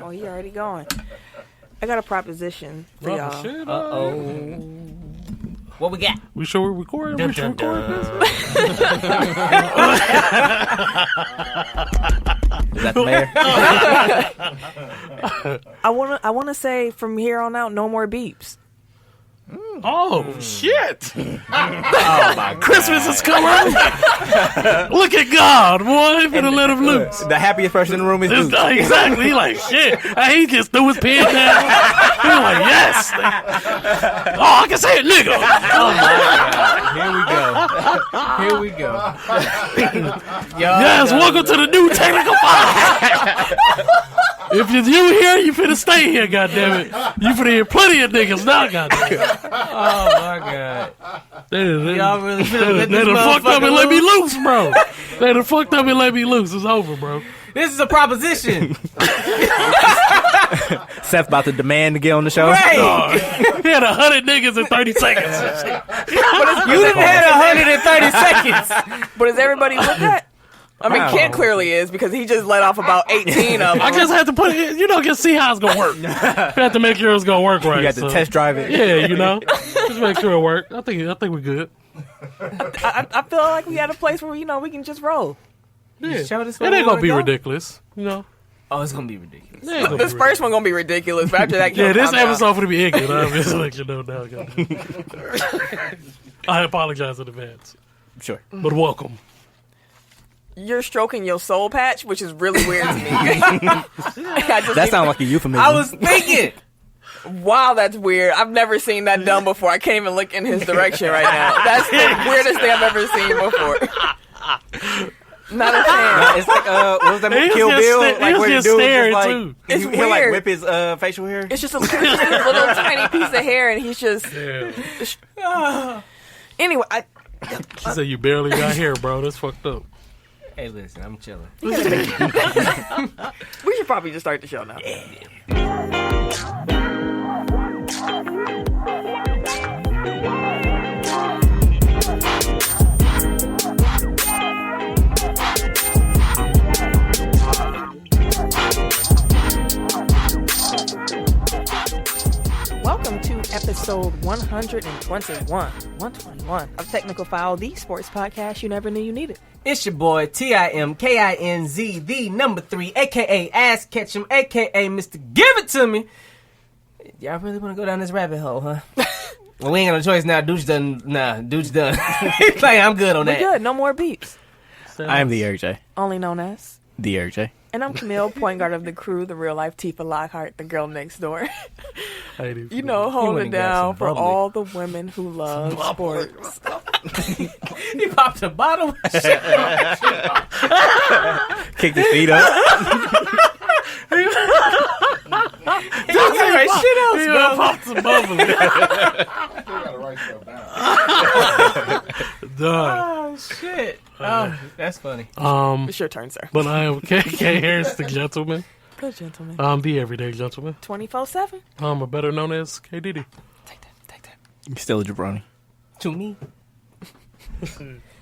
Oh, he already going. I got a proposition for y'all. Shit, What we got? we sure we're recording? We should record this? Is that the mayor? I wanna say from here on out, no more beeps. Oh, shit. Oh, my God. Christmas is coming. Look at God, boy. They finna let him loose. The happiest person in the room is Duke. Exactly. He like, shit. He just threw his pen down. He like, yes. Oh, I can say it, nigga. Oh my God. Here we go. Yes, welcome to the new technical file. If you're new here, you finna stay here, goddammit. You finna hear plenty of niggas now, goddammit. Oh my God. Y'all really They done fucked up and let me loose, bro. They done fucked up and let me loose. It's over, bro. This is a proposition. Seth about to demand to get on the show. Right. He had 100 niggas in 30 seconds. You didn't have 130 seconds. But is everybody with that? I mean, Kent clearly is because he just let off about 18 of them. I just had to put it, just see how it's going to work. You have to make sure it's going to work right. You got to test drive it. Yeah, just make sure it works. I think we're good. I feel like we at a place where, we can just roll. Yeah. It Show this ain't going to be ridiculous, Oh, it's going to be ridiculous. This first one going to be ridiculous, but after that, yeah, this episode going to be ignorant. I'm just let you know now. I apologize in advance. Sure. But welcome. You're stroking your soul patch, which is really weird to me. That sounds like a euphemism. I was thinking. Wow, that's weird. I've never seen that done before. I can't even look in his direction right now. That's the weirdest thing I've ever seen before. Not a fan. It's like what was that movie, Kill Bill? Like where the dude staring just too. It's he'll like weird. whip his facial hair. It's just a little tiny piece of hair, and he's just. Anyway, She said you barely got hair, bro. That's fucked up. Hey, listen, I'm chilling. we should probably just start the show now. Welcome to episode 121 of Technical File, the sports podcast you never knew you needed. It's your boy, TIMKINZ, the number 3, a.k.a. Ass Ketchum, a.k.a. Mr. Give It To Me. Y'all really want to go down this rabbit hole, huh? Well, we ain't got no choice now. Dude's done. He's like, I'm good on We're that. good. No more beeps. I am the Eric J. Only known as. The Eric J. And I'm Camille, point guard of the crew, the real life Tifa Lockhart, the girl next door. Holding down for all the women who love sports. He popped a bottle. Kicked his feet up. Shit else, bro. Pop some bubbles. Gotta write stuff down. Oh, shit. Oh, that's funny. It's your turn, sir. But I am KK Harris, the gentleman. Good gentleman. I'm the everyday gentleman. 24/7. I'm better known as K Diddy. Take that. You're still a jabroni. To me.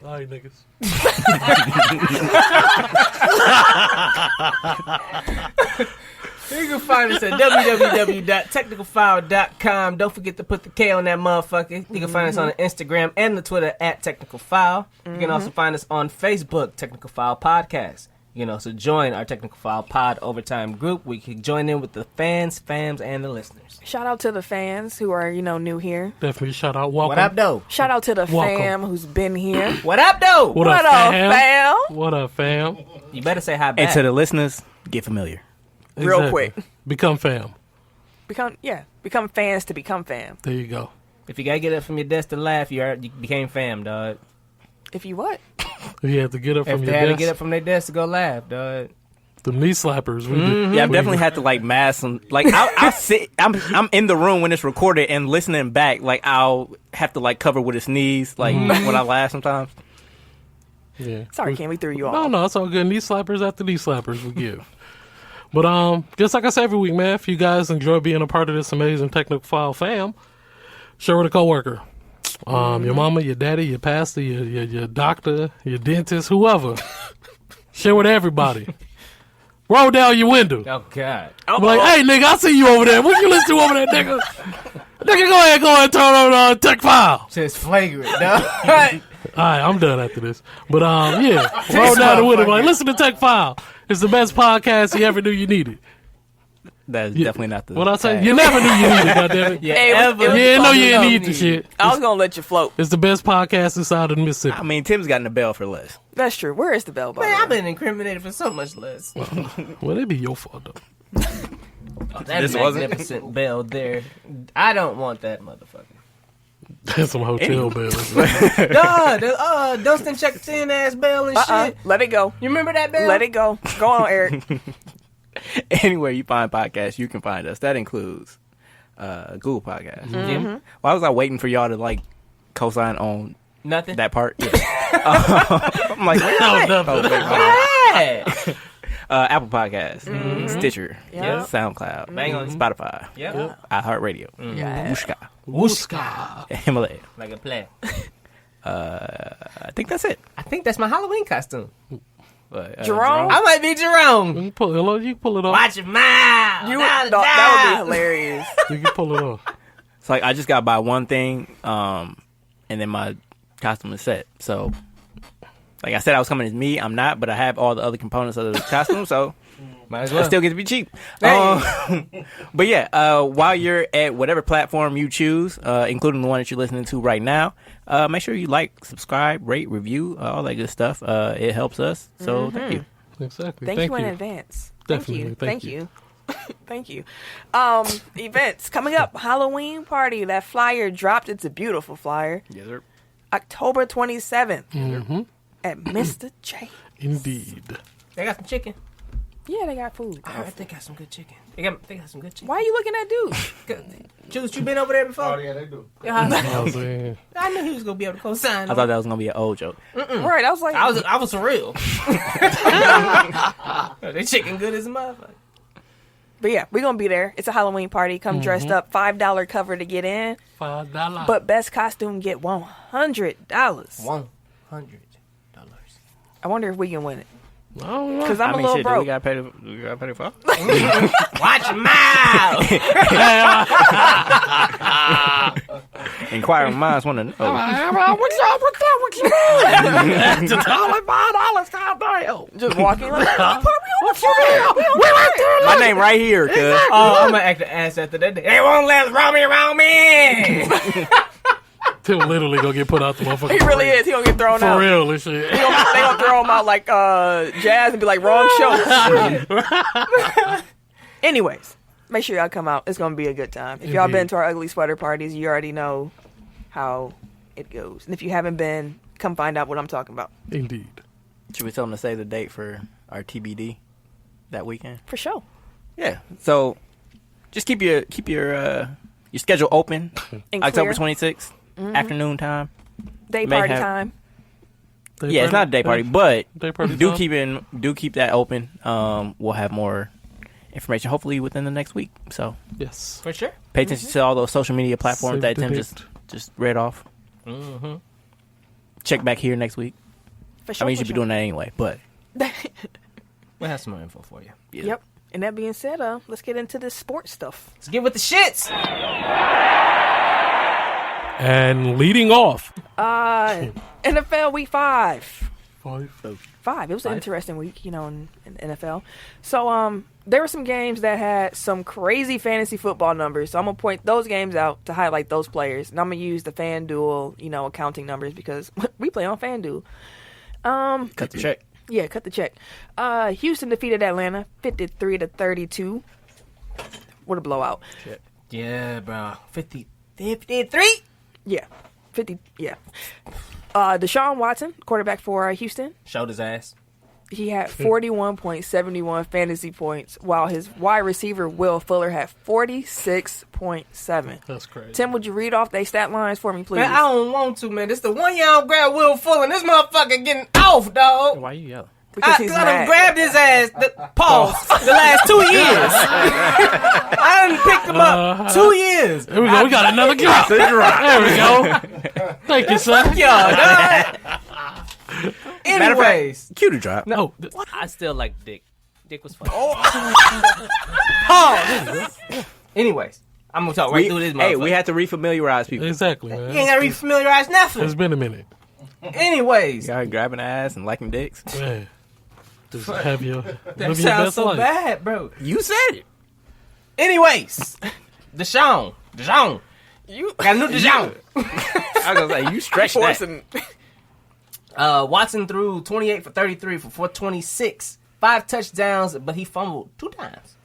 All right, niggas. You can find us at www.technicalfile.com. Don't forget to put the K on that motherfucker. You can find us on Instagram and the Twitter at Technical File. You can also find us on Facebook, Technical File Podcast. You can also join our Technical File Pod Overtime group. We can join in with the fans, fams, and the listeners. Shout out to the fans who are, new here. Definitely shout out. Welcome. What up, though? Shout out to the Welcome. fam who's been here. What up, though? What up, fam? What up, fam? You better say hi back. And to the listeners, get familiar. Real quick. Become fam. Become fans to become fam. There you go. If you gotta get up from your desk to laugh, you became fam, dog. If you what? You have to get up from If your they had to desk. get up from their desk to go laugh, dog. The knee slappers. Yeah, I've definitely had to mask some. I sit. I'm in the room when it's recorded and listening back. I'll have to cover with his knees, when I laugh sometimes. Yeah. Sorry, Ken, we threw you off. No, it's all good. Knee slappers after knee slappers we give. But just like I say every week, man, if you guys enjoy being a part of this amazing Technical File fam, share with a coworker. Your mama, your daddy, your pastor, your doctor, your dentist, whoever. Share with everybody. roll down your window. Oh God. I'm like, hey, nigga, I see you over there. What you listen to over there, nigga? Nigga, go ahead and turn on Tech File. Just flagrant, no? All right, I'm done after this. But, yeah, roll down the window. Like, listen to Tech File. It's the best podcast you ever knew you needed. That's definitely not the. What I say? You never knew you needed it, goddammit. Yeah, Hey, ever. You didn't know you didn't need the shit. I was gonna let you float. It's the best podcast inside of the Mississippi. I mean, Tim's gotten the bell for less. That's true. Where is the bell, by the Man, way? I've been incriminated for so much less. Well, it'd be your fault, though. That This wasn't- magnificent bell there. I don't want that motherfucker. That's some hotel bells. God, Dunstan check thin ass bell and shit. Let it go. You remember that bell? Let it go. Go on, Eric. Anywhere you find podcasts, you can find us. That includes Google Podcasts. Mm-hmm. Why was I waiting for y'all to like co-sign on Nothing. that part? Yeah. I'm like, wait, No, wait. nothing. Oh, wait, wait. Yeah. Apple Podcasts, Stitcher, Yeah. SoundCloud, Bang on. Spotify, Yeah. iHeartRadio, Yeah. Wooshka, Wooska. Himalaya. Like a play. I think that's it. I think that's my Halloween costume. But, Jerome? I might be Jerome. You pull it off. Watch your mouth. You, Now the that would be job. hilarious. You can pull it off. It's like I just got to buy one thing, and then my costume is set. So, like I said, I was coming as me. I'm not, but I have all the other components of the costume, so Might as I well. still get to be cheap. Hey. But yeah, while you're at whatever platform you choose, including the one that you're listening to right now, make sure you like, subscribe, rate, review, all that good stuff. It helps us. So thank you. Exactly. Thank you in advance. Definitely. Thank you. Thank you. Events coming up. Halloween party. That flyer dropped. It's a beautiful flyer. Yes, sir. October 27th at Mr. J. Indeed. They got some chicken. Yeah, they got food. I heard they got some good chicken. They got some good chicken. Why are you looking at dude? Juice, you been over there before? Oh, yeah, they do. Yeah, I was saying, I knew he was gonna be able to co-sign. I thought that was gonna be an old joke. Right. I was like, I was for real. They chicken good as a motherfucker. but yeah, we're going to be there. It's a Halloween party. Come dressed up. $5 cover to get in. $5. But best costume get $100. $100. I wonder if we can win it. I don't know. Because I'm I mean, a little shit, broke. we gotta pay the for. Watch your mouth. Inquiring minds want to know. Just walking like, My name right here, cuz. Oh, I'm gonna act an ass after that. They won't let Romy around me. Tim literally gonna get put out the motherfucker. he really is. He gonna get thrown For out. real and shit. They gonna throw him out like Jazz and be like, wrong show. Anyways, make sure y'all come out. It's gonna be a good time. If y'all Indeed. been to our ugly sweater parties, you already know how it goes. And if you haven't been, come find out what I'm talking about. Indeed. Should we tell them to save the date for our TBD that weekend? For sure. Yeah. So just keep your schedule open. And October clear. 26th, afternoon time. Day may party have- time. Day It's not a day party, but Day party do time? keep that open. We'll have more information hopefully within the next week. So Yes. For sure. pay attention to all those social media platforms Save that the Tim date. just read off. Check back here next week. For sure. I mean, you should be doing that anyway, but We'll have some more info for you. yeah. Yep. And that being said, let's get into this sports stuff. Let's get with the shits. And leading off. NFL Week 5. 5. It was an interesting week, in NFL. So, there were some games that had some crazy fantasy football numbers. So I'm gonna point those games out to highlight those players, and I'm gonna use the FanDuel, accounting numbers because we play on FanDuel. Cut the check. Yeah, cut the check. Houston defeated Atlanta 53-32. What a blowout. Yeah, bro. 53. Yeah, 50. Yeah. Deshaun Watson, quarterback for Houston. Showed his ass. He had 41.71 fantasy points, while his wide receiver, Will Fuller, had 46.7. That's crazy. Tim, would you read off they stat lines for me, please? Man, I don't want to, man. This the one year I don't grab Will Fuller. This motherfucker getting off, dog. Why you yelling? Because I he's done mad. grabbed his ass. Pause. The last 2 years. I done picked him up 2 years. There we go. We got another drop. There we go. Thank you, sir. Yo, dog. Anyways. Cue to drop. No. I still like dick. dick was funny. Pause. Anyways, I'm gonna talk right through this. Hey, we had to refamiliarize people. Exactly, man. You ain't gotta refamiliarize nothing. It's been a minute. Anyways, Y'all grabbing ass and liking dicks. Man. Just have your that live your sounds best so life. bad, bro. You said it. Anyways, Deshaun. You Got a new Deshaun. I was gonna say you stretched that. forcing. Watson threw 28 for 33 for 426, 5 touchdowns, but he fumbled 2 times.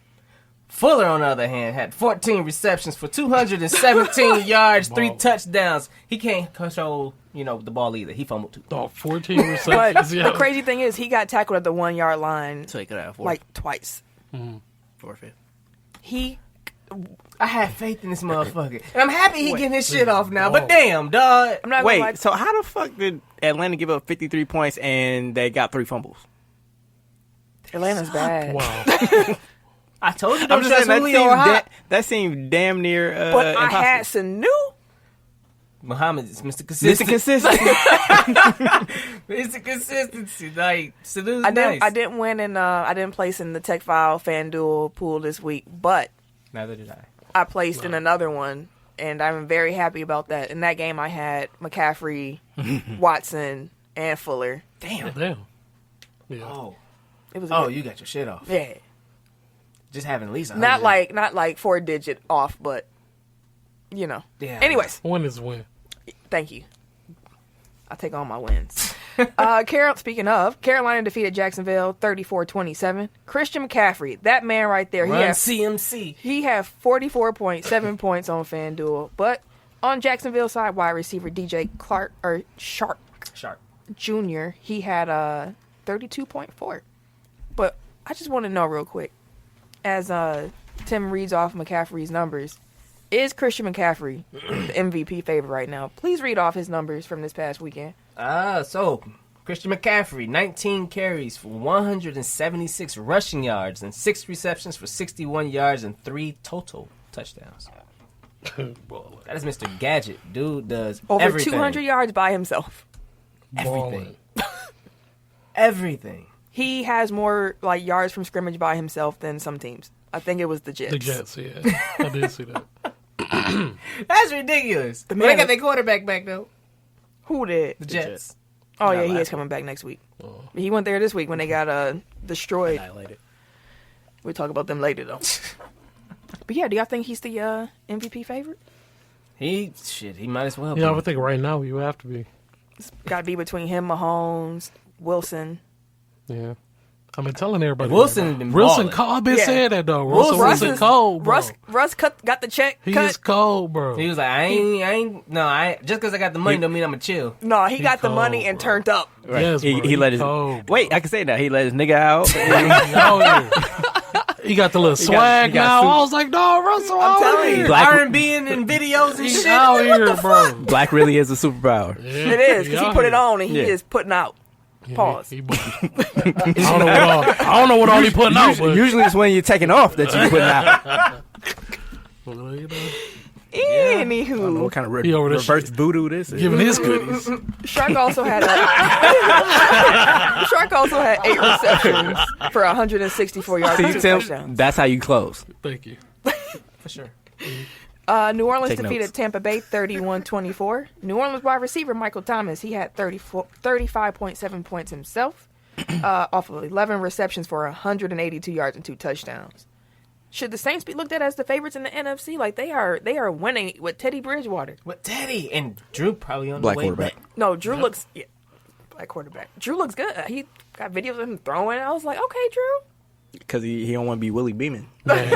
Fuller, on the other hand, had 14 receptions for 217 yards, 3 touchdowns. He can't control, the ball either. He fumbled 2. Oh, 14 But receptions. the Yeah. crazy thing is, he got tackled at the 1 yard line So he could have like twice. forfeit. I had faith in this motherfucker. And I'm happy he getting his shit off now, but damn, dog. I'm not gonna lie. Wait, so how the fuck did Atlanta give up 53 points and they got 3 fumbles? Atlanta's bad. Wow. I told you I'm don't just trust saying Julio or Hot. that seemed damn near But I impossible. had Sanu. Muhammad is Mr. Mr. Consistent. Consistent. Mr. Consistency. Like, Sanu's I didn't. nice. I didn't win, and I didn't place in the Tech File FanDuel pool this week. But Neither did I. I placed in another one, and I'm very happy about that. In that game, I had McCaffrey, Watson, and Fuller. Damn. Damn. Yeah. Oh. It was. Oh, you got your shit off. yeah. Just having at least 100. Not like 4-digit off, but Yeah. Anyways, Win is win. thank you. I take all my wins. Speaking of, Carolina defeated Jacksonville 34-27. Christian McCaffrey, that man right there, Run CMC. he had 44.7 points on FanDuel. But on Jacksonville side, wide receiver DJ Shark Jr., he had 32.4. But I just want to know real quick, as Tim reads off McCaffrey's numbers, is Christian McCaffrey the MVP favorite right now? Please read off his numbers from this past weekend. So Christian McCaffrey, 19 carries for 176 rushing yards and 6 receptions for 61 yards and 3 total touchdowns. That is Mr. Gadget. Dude does Over everything. 200 yards by himself. Everything. Everything. He has more yards from scrimmage by himself than some teams. I think it was the Jets. The Jets, yeah. I did see that. That's ridiculous. They man- got their quarterback back, though. Who did? The Jets. Oh, Not yeah, he last is coming back next week. He went there this week when they got destroyed. Annihilated. We'll talk about them later, though. But yeah, do y'all think he's the MVP favorite? He might as well Yeah, I be. would think right now you have to be. It's got to be between him, Mahomes, Wilson. Yeah. I've been telling everybody. Wilson been Wilson balling. cold. I've been Yeah. saying that, though. Russ Wilson is- cold, bro. Russ got the check He cut. is cold, bro. He was like, I ain't, just because I got the money don't mean I'm going to chill. No, he got the cold, money and bro. turned up. Right. Yes, he, bro. he let his cold, bro. wait. I can say that he let his nigga out. Oh, yeah. He got the little swag got now. suit. I was like, no, Russell, I'm out telling here. you. Black- R&B and videos and He's shit. out here, bro. Black really is a superpower. Yeah, It is, because he out put here. it on and he Yeah. is putting out. Yeah, Pause. I don't know what all he putting out, but Usually it's when you're taking off that you put out. well, you know, Anywho, What kind of He over there reverse voodoo this is? giving his goodies. Shark also had 8 receptions for 164 yards and See, 2 Tim, touchdowns. that's how you close. Thank you. For sure. New Orleans Take defeated notes. Tampa Bay 31-24. New Orleans wide receiver Michael Thomas, he had 35.7 points himself, off of 11 receptions for 182 yards and 2 touchdowns. Should the Saints be looked at as the favorites in the NFC? Like they are winning with Teddy Bridgewater. With Teddy and Drew probably on Black the way quarterback. back. No, Drew looks black quarterback. Drew looks good. He got videos of him throwing. I was like, okay, Drew. Because he don't want to be Willie Beeman. That's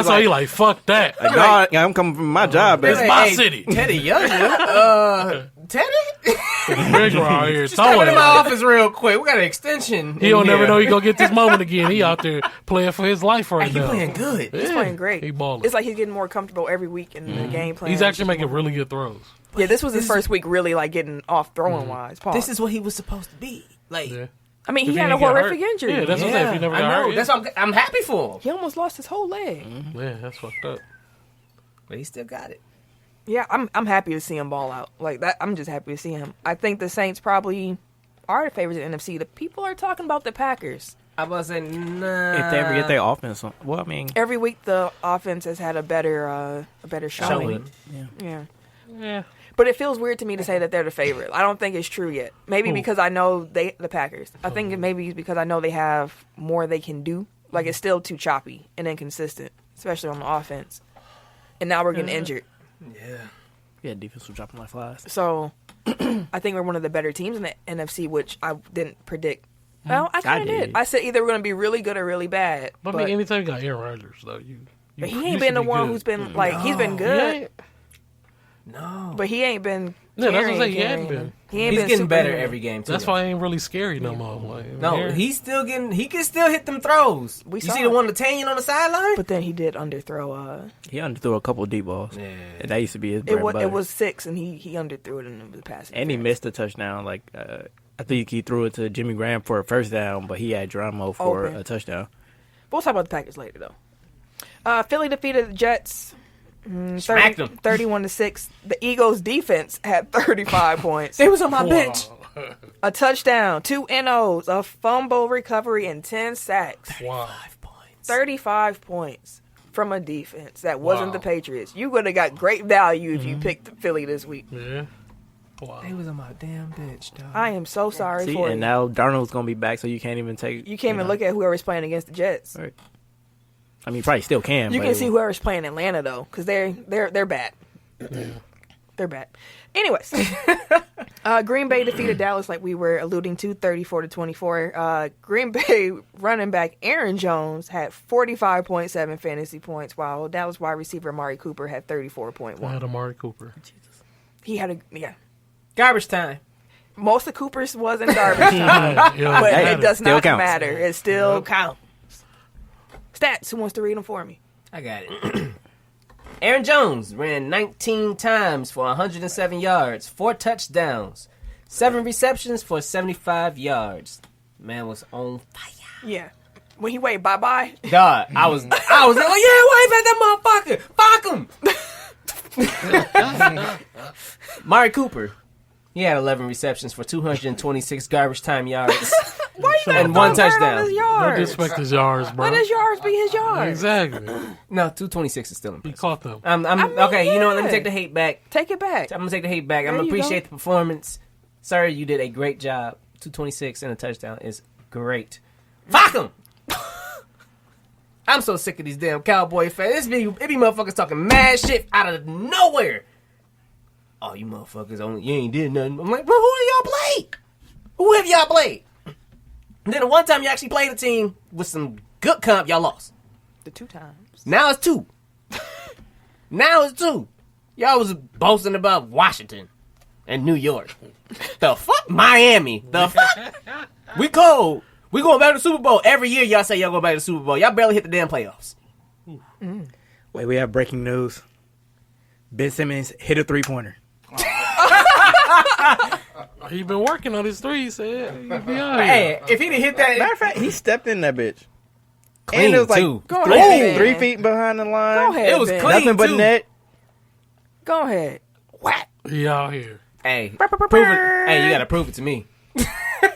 why he like, fuck that. Like, no, I'm coming from my job. It's man. my city. Teddy Young. Teddy? Bridgewater out here Just come throwing into my it. office real quick. We got an extension. He don't never know he gonna get this moment again. He out there playing for his life right He now. playing good. He's playing great. He balling. It's like he's getting more comfortable every week in the game plan. He's actually making really good throws. Yeah, this was his first week really like getting off throwing wise. Pause. This is what he was supposed to be. Like, Yeah. I mean, If he had a didn't get horrific hurt. injury. Yeah, that's what I'm saying. If he never I got know. hurt, That's what I'm happy for him. He almost lost his whole leg. yeah, that's fucked up. But he still got it. Yeah, I'm happy to see him ball out like that. I'm just happy to see him. I think the Saints probably are the favorites in the NFC. The people are talking about the Packers. I was about to say, nah. If they ever get their offense on. Well, I mean. Every week the offense has had a better showing. Yeah. Yeah. But it feels weird to me to say that they're the favorite. I don't think it's true yet. Maybe because I know the Packers. I think maybe it's because I know they have more they can do. Like, it's still too choppy and inconsistent, especially on the offense. And now we're getting injured. Yeah, defense was dropping like flies. So I think we're one of the better teams in the NFC, which I didn't predict. Well, I kind of did. I said either we're going to be really good or really bad. But I mean, anytime you got Aaron Rodgers, though, but he ain't been the one who's been, like, he's been good. No. But he ain't been. Yeah, that's what I'm saying. He hadn't been. He's getting better every game, too. That's why it ain't really scary no more. Like, no, he's still getting. He can still hit them throws. You see the one to Tanyan on the sideline? But then he did underthrow. He underthrew a couple deep balls. Yeah. And that used to be his bread It and was, butter. it was 6, and he underthrew it in the pass. And he missed a touchdown. Like, I think he threw it to Jimmy Graham for a first down, but he had Dramo for a touchdown. We'll talk about the Packers later, though. Philly defeated the Jets. Smacked them 31-6. The Eagles' defense had 35 points. They was on my bench. A touchdown, 2 NOs, a fumble recovery, and 10 sacks. 35 points from a defense that wasn't the Patriots. You would have got great value if you picked Philly this week. Yeah. Wow. They was on my damn bench, dog. I am so sorry for you. And now Darnold's going to be back, so you can't even take... You can't even look at whoever's playing against the Jets. Right. I mean, you probably still can. You can see whoever's playing Atlanta, though, because they're bad. Yeah. They're bad. Anyways, Green Bay defeated Dallas, like we were alluding to, 34-24. Green Bay running back Aaron Jones had 45.7 fantasy points, while Dallas wide receiver Amari Cooper had 34.1. I had Amari Cooper. Jesus. He had garbage time. Most of Cooper's wasn't garbage time, but it does not matter. It still counts. Stats. Who wants to read them for me? I got it. Aaron Jones ran 19 times for 107 yards, 4 touchdowns, 7 receptions for 75 yards. Man was on fire. Yeah. When he waved bye-bye. God, I was like, yeah, wave at that motherfucker. Fuck him. Amari Cooper. He had 11 receptions for 226 garbage time yards. Why you and 1 touchdown. Don't disrespect his yards, bro. Let his yards be his yards. Exactly. No, 226 is still impressive. He caught them. Okay, you know what? Let me take the hate back. Take it back. I'm going to take the hate back. I'm going to appreciate the performance. Sir, you did a great job. 226 and a touchdown is great. Fuck him! I'm so sick of these damn Cowboy fans. It be motherfuckers talking mad shit out of nowhere. Oh, you motherfuckers you ain't did nothing. I'm like, bro, who do y'all play? Who have y'all played? And then the one time you actually played a team with some good comp, y'all lost. The 2 times. Now it's 2. Now it's 2. Y'all was boasting about Washington and New York. The fuck? Miami. The fuck? We cold. We going back to the Super Bowl. Every year y'all say y'all go back to the Super Bowl. Y'all barely hit the damn playoffs. Wait, we have breaking news. Ben Simmons hit a 3-pointer. He been working on his 3, he said. Hey, if he didn't hit that... Matter of fact, he stepped in that bitch. Clean, and it was like too. 3 feet behind the line. Go ahead, it was Ben. clean, Nothing but too. net. Go ahead. Whack. He out here. Hey, prove it. Hey, you got to prove it to me.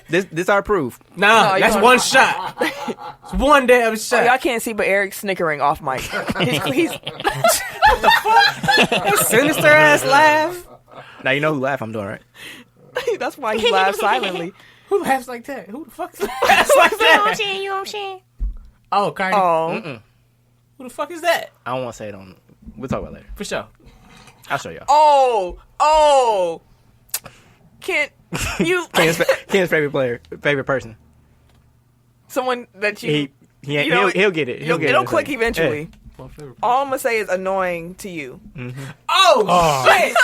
This our proof. Nah, that's one shot. It's one damn shot. Y'all can't see, but Eric's snickering off mic. he's What the fuck? Sinister ass laugh. Now you know who laugh I'm doing, right? That's why he laughs silently. Who laughs like that? Who the fuck laughs like that? You know what I'm saying? You know what I'm saying? Oh, Cardi. Oh. Who the fuck is that? I don't want to say it on. We'll talk about it later. For sure. I'll show y'all. Oh. Can't you? Ken's favorite person. Someone that you. He'll get it. It'll click eventually. My favorite. All I'm gonna say is annoying to you. Oh, shit!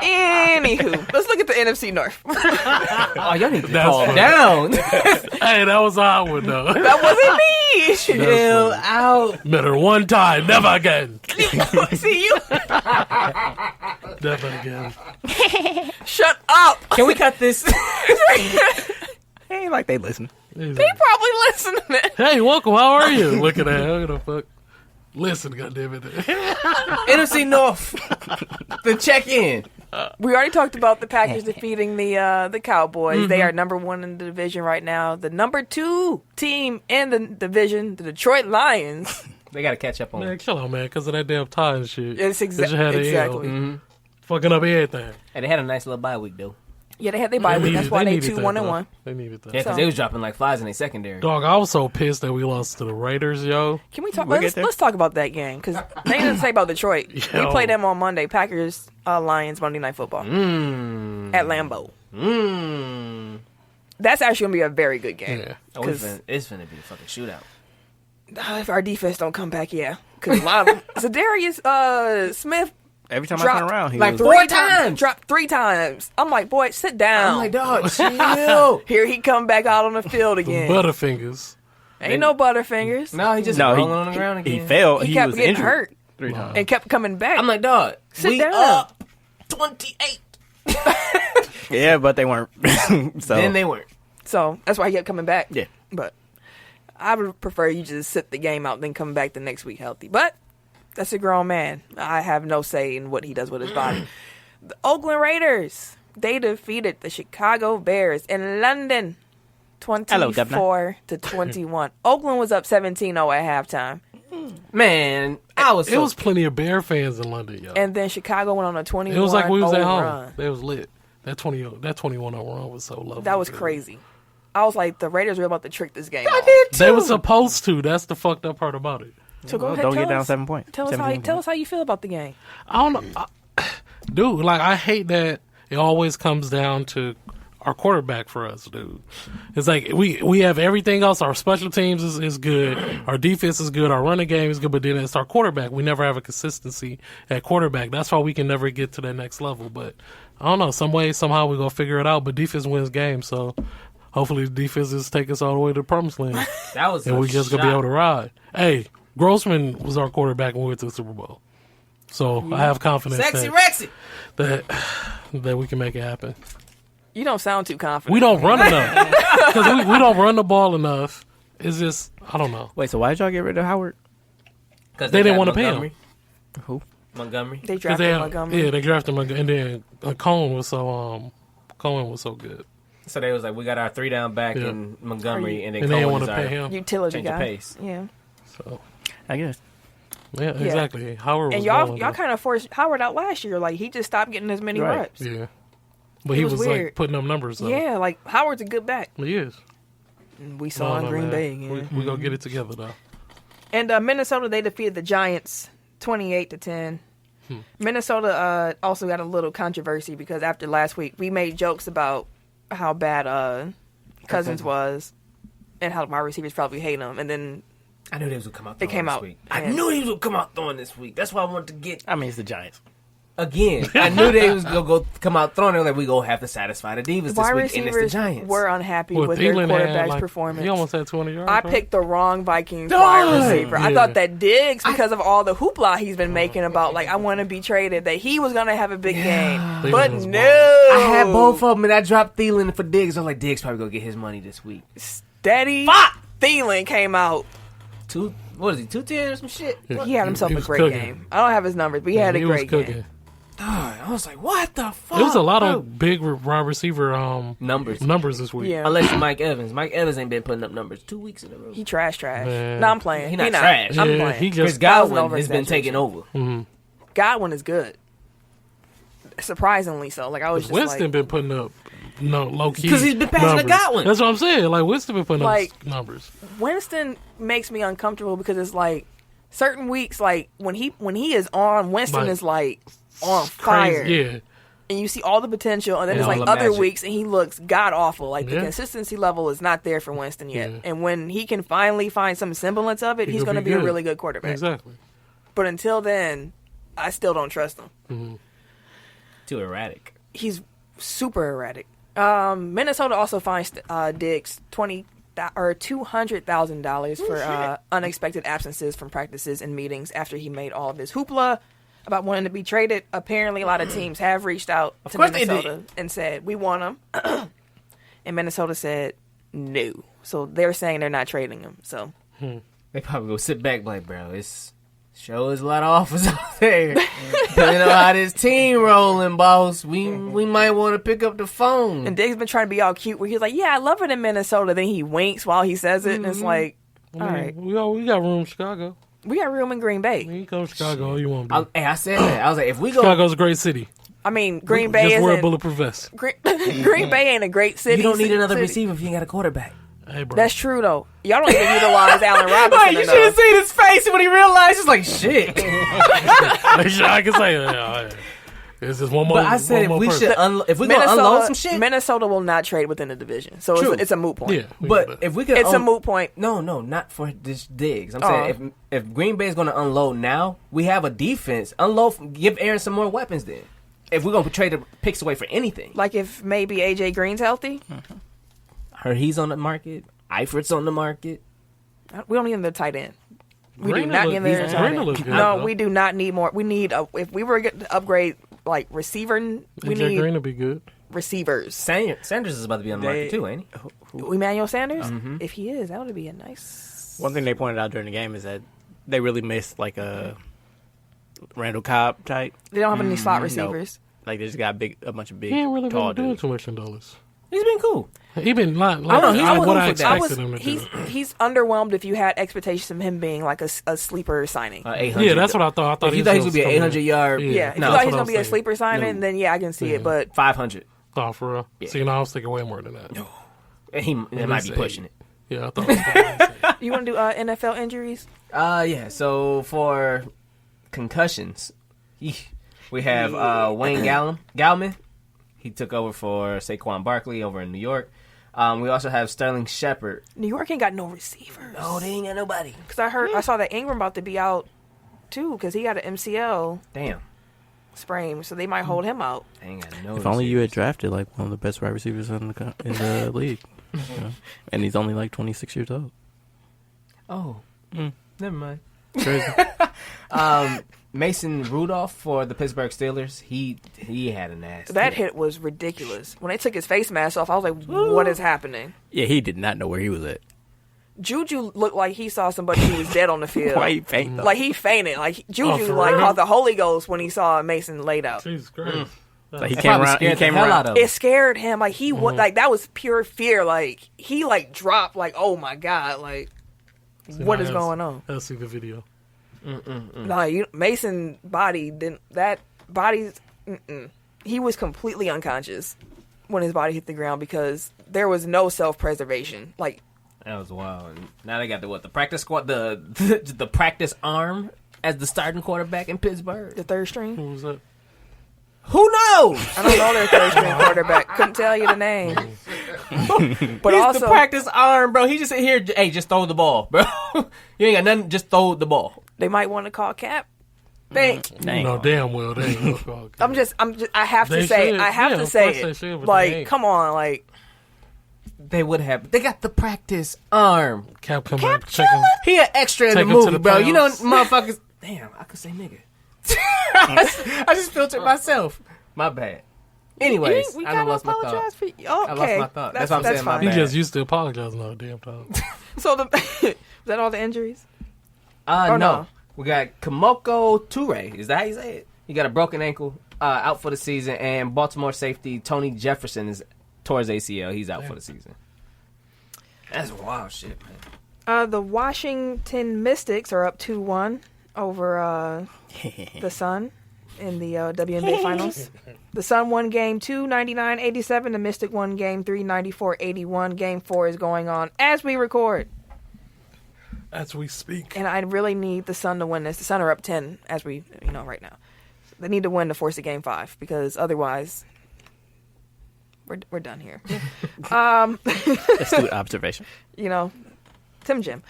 Anywho, let's look at the NFC North. Oh, y'all need to That's calm funny. down. Hey, that was our one, though. That wasn't me. Chill out. Met her one time, never again. See you. Never again. Shut up. Can we cut this? Ain't like they listen. They probably listening. Hey, welcome. How are you? Look at that. Who the fuck? Listen, goddammit. NFC North. The check-in. We already talked about the Packers defeating the Cowboys. They are number 1 in the division right now. The number 2 team in the division, the Detroit Lions. They got to catch up on Man, it. chill out, man, because of that damn tie and shit. It's They just had an L. exactly. Fucking up everything. And they had a nice little bye week, though. Yeah, they had their bye week. That's why they 2-1-1. They needed that. Yeah, because So- they was dropping like flies in their secondary. Dog, I was so pissed that we lost to the Raiders, yo. Can we talk? We'll get Let's, there. let's talk about that game because they didn't say about Detroit. Yo. We played them on Monday. Packers Lions Monday Night Football at Lambeau. That's actually gonna be a very good game. Yeah. Oh, 'Cause- it's finna be a fucking shootout. If our defense don't come back, yeah. Because Zadarius Smith Every time I dropped turn around, he like was, 4 times. dropped 3 times. I'm like, boy, sit down. I'm like, dog, chill. Here he come back out on the field again. Butterfingers. Ain't no Butterfingers. No, he just no, rolling on the ground he again. fell. he He, kept was getting injured hurt 3 times. and kept coming back. I'm like, dog, Sit we down. up 28. Yeah, but they weren't. So Then they weren't. So that's why he kept coming back. Yeah. But I would prefer you just sit the game out, then come back the next week healthy. But that's a grown man. I have no say in what he does with his body. The Oakland Raiders, they defeated the Chicago Bears in London, Hello, 24-21. Oakland was up 17-0 at halftime, Man, I was It was plenty of Bear fans in London, yo. and then Chicago went on a 21-0 It was like we was at home. run. They was lit. That 21-0 run was so lovely. That was crazy. I was like, the Raiders were about to trick this game. I off. did too. They were supposed to. That's the fucked up part about it. So go Well, ahead, don't tell get down us. 7 points. Tell us 17 how you feel about the game. I don't know. Dude, like, I hate that it always comes down to our quarterback for us, dude. It's like we have everything else. Our special teams is good. Our defense is good. Our running game is good. But then it's our quarterback. We never have a consistency at quarterback. That's why we can never get to that next level. But I don't know. Some way, somehow we're going to figure it out. But defense wins games. So hopefully the defenses take us all the way to the promised land. That was And a we just going to be shot. able to ride. Hey, Grossman was our quarterback when we went to the Super Bowl. So I have confidence Sexy Rexy. that we can make it happen. You don't sound too confident. We don't run enough. Because we don't run the ball enough. It's just, I don't know. Wait, so why did y'all get rid of Howard? Because They didn't want to pay him. Montgomery. They 'Cause drafted Montgomery. Yeah, they drafted Montgomery. And then Cohen was so good. So they was like, we got our 3 down back Yeah. in Montgomery, and then And they didn't Cohen want is to our pay him. Utility change of guy. pace. Yeah. So, I guess. yeah, exactly. Howard was And y'all balling, y'all though. kind of forced Howard out last year. Like, he just stopped getting as many Right. reps. Yeah. But It he was was weird. like putting up numbers, though. Yeah, like, Howard's a good back. He is. We saw in No, Green man. Bay again. We going to get it together, though. And Minnesota, they defeated the Giants 28-10. Hmm. Minnesota also got a little controversy because after last week, we made jokes about how bad Cousins was and how my receivers probably hate him. And then I knew they was gonna come out. They Throwing came this out, week. I and- knew he was gonna come out throwing this week. That's why I wanted to get I mean, it's the Giants. again. I knew they was gonna go come out throwing. They were like, we gonna have to satisfy the Divas this wide week, and it's the receivers Giants. were unhappy Well, with their Thielen quarterback's had, like, performance. He almost had 200 yards. I right? picked the wrong Vikings Dog! wide receiver. I Yeah. thought that Diggs, because of all the hoopla he's been making about, like, I want to be traded, that he was going to have a big game. Thielen But was no. I had both of them, and I dropped Thielen for Diggs. I was like, Diggs probably gonna get his money this week. Steady. Fuck! Thielen came out. What is he? 210 or some shit. He had himself He a was great cooking. game. I don't have his numbers, but he had a He was great cooking. game. Dog, I was like, what the fuck? There was a lot bro? of big wide receiver numbers. this week. Yeah. Unless you're Mike Evans. Mike Evans ain't been putting up numbers 2 weeks in a row. He trash. Man. No, I'm playing. He not trash. I'm Yeah, playing. he Chris just Godwin over has been exaggeration. taking over. Godwin is good. Surprisingly so. Like, I was just Winston like, been putting up low key 'Cause he's been passing to numbers. Godwin. That's what I'm saying. Like Winston been putting Like- up numbers. Winston makes me uncomfortable because it's like certain weeks, like when he is on, Winston Like, is like on fire. Crazy. Yeah. And you see all the potential, and then Yeah, there's all like the other magic. weeks, and he looks god awful. Like the Yeah. consistency level is not there for Winston yet. Yeah. And when he can finally find some semblance of it, He he's could going to be be a good. really good quarterback. Exactly. But until then, I still don't trust him. Too erratic. He's super erratic. Minnesota also finds Diggs $200,000 for unexpected absences from practices and meetings after he made all of this hoopla about wanting to be traded. Apparently, a lot of teams have reached out to course they Minnesota and said, we want him. And Minnesota said no. So they're saying they're not trading him. So They probably go sit back like, bro, it's Sure is a lot of offers out there. Depending on how this team rolling, boss, we might want to pick up the phone. And Diggs been trying to be all cute where he's like, yeah, I love it in Minnesota. Then he winks while he says it. And it's like, all right. We got room in Chicago. We got room in Green Bay. You can come to Chicago all you want to be. I said that. I was like, if we go... Chicago's a great city. I mean, Green Bay Just wear a isn't... bulletproof vest. Green Bay ain't a great city. You don't need another city. receiver if you ain't got a quarterback. Hey, bro. That's true, though. Y'all don't even utilize Allen Robinson Like, you should have enough. seen his face when he realized. He's like, shit. I can say that. It's just one more. But I said, one if we more should, person. if we gonna unload some shit. Minnesota will not trade within the division. So True. it's a moot point. Yeah, we But know that. if we could, It's a moot point. No, not for this Diggs. I'm saying if Green Bay is going to unload now, we have a defense. Unload, give Aaron some more weapons. Then, if we're going to trade the picks away for anything, Like if maybe AJ Green's healthy. her he's on the market, Eifert's on the market. We don't need another tight end. We do Green not look- need another Green tight end. look good, No, though. we do not need more. We need if we were to upgrade like receiver, we AJ need Green will be good. receivers. Sanders is about to be on the market too, ain't he? Emmanuel Sanders, if he is, that would be a nice. One thing they pointed out during the game is that they really missed like a Randall Cobb type. They don't have any slot receivers. Like they just got a bunch of big, He ain't really tall been doing dudes. too much in Dallas. He's been cool. He been like I know, he's what I cool for that. expected him to do. He's underwhelmed if you had expectations of him being like a sleeper signing. 800. Yeah, that's what I thought. I thought If you thought he was was going to be an 800 yard, yeah, if No, you thought that's he's what gonna I be a was sleeper signing, No. then yeah, I can see it. But 500. Oh, for real? Yeah. See, no, I was thinking way more than that. And he might be pushing it. Yeah, I thought it was you want to do NFL injuries? Yeah. So for concussions, we have Wayne Gallman. He took over for Saquon Barkley over in New York. We also have Sterling Shepard. New York ain't got no receivers. Oh, they ain't got nobody. Because I saw that Ingram about to be out too because he got an MCL Damn. sprain, so they might hold him out. They ain't got no If only you had receivers. drafted like one of the best wide receivers in the league, you know? And he's only like 26 years old. Oh, never mind. Crazy. Mason Rudolph for the Pittsburgh Steelers. He had a nasty. That hit was ridiculous. When they took his face mask off, I was like, what is happening? Yeah, he did not know where he was at. Juju looked like he saw somebody who was dead on the field. Why he fainted? Like he fainted. Like Juju for like real? caught the Holy Ghost when he saw Mason laid out. Jesus Christ. Like he That came probably around. He scared the came hell around. out of him. It scared him. Like he was like that was pure fear. Like he like dropped. Like oh my god. Like what is going on? Let's see the video. No, Mason body didn't. That body's. He was completely unconscious when his body hit the ground because there was no self-preservation. Like That was wild. And now they got the practice squad, the practice arm as the starting quarterback in Pittsburgh. the third string. Who was that? Who knows? I don't know their third string quarterback. Couldn't tell you the name. But He's also, the practice arm, bro. He just sit here. Hey, just throw the ball, bro. You ain't got nothing. Just throw the ball. they might want to call Cap. Dang. No, damn well. They ain't gonna call. I'm just. I have to They say. should. I have Yeah, to of say course it. they should, but they Like, ain't. come on, like They would have. They got the practice arm. Cap come back, check him. He an extra in Take the him to movie, the bro. You know, playoffs. motherfuckers. Damn, I could say nigga. I just filtered myself. My bad. Anyways, we I gotta lost my thought. apologize for you. Okay, I lost my thought. That's what I'm saying, my He bad. just used to apologize all the damn time. So was that all the injuries? No. no. We got Kamoko Toure. Is that how you say it? He got a broken ankle, out for the season, and Baltimore safety Tony Jefferson is towards ACL. He's out for the season. That's wild shit, man. The Washington Mystics are up 2-1 over the Sun in the WNBA Finals. The Sun won game 2, 99-87. The Mystic won game 3, 94-81. Game 4 is going on as we record. As we speak. And I really need the Sun to win this. The Sun are up 10 as we, right now. They need to win to force a game 5 because otherwise we're done here. Astute observation. Tim Jim.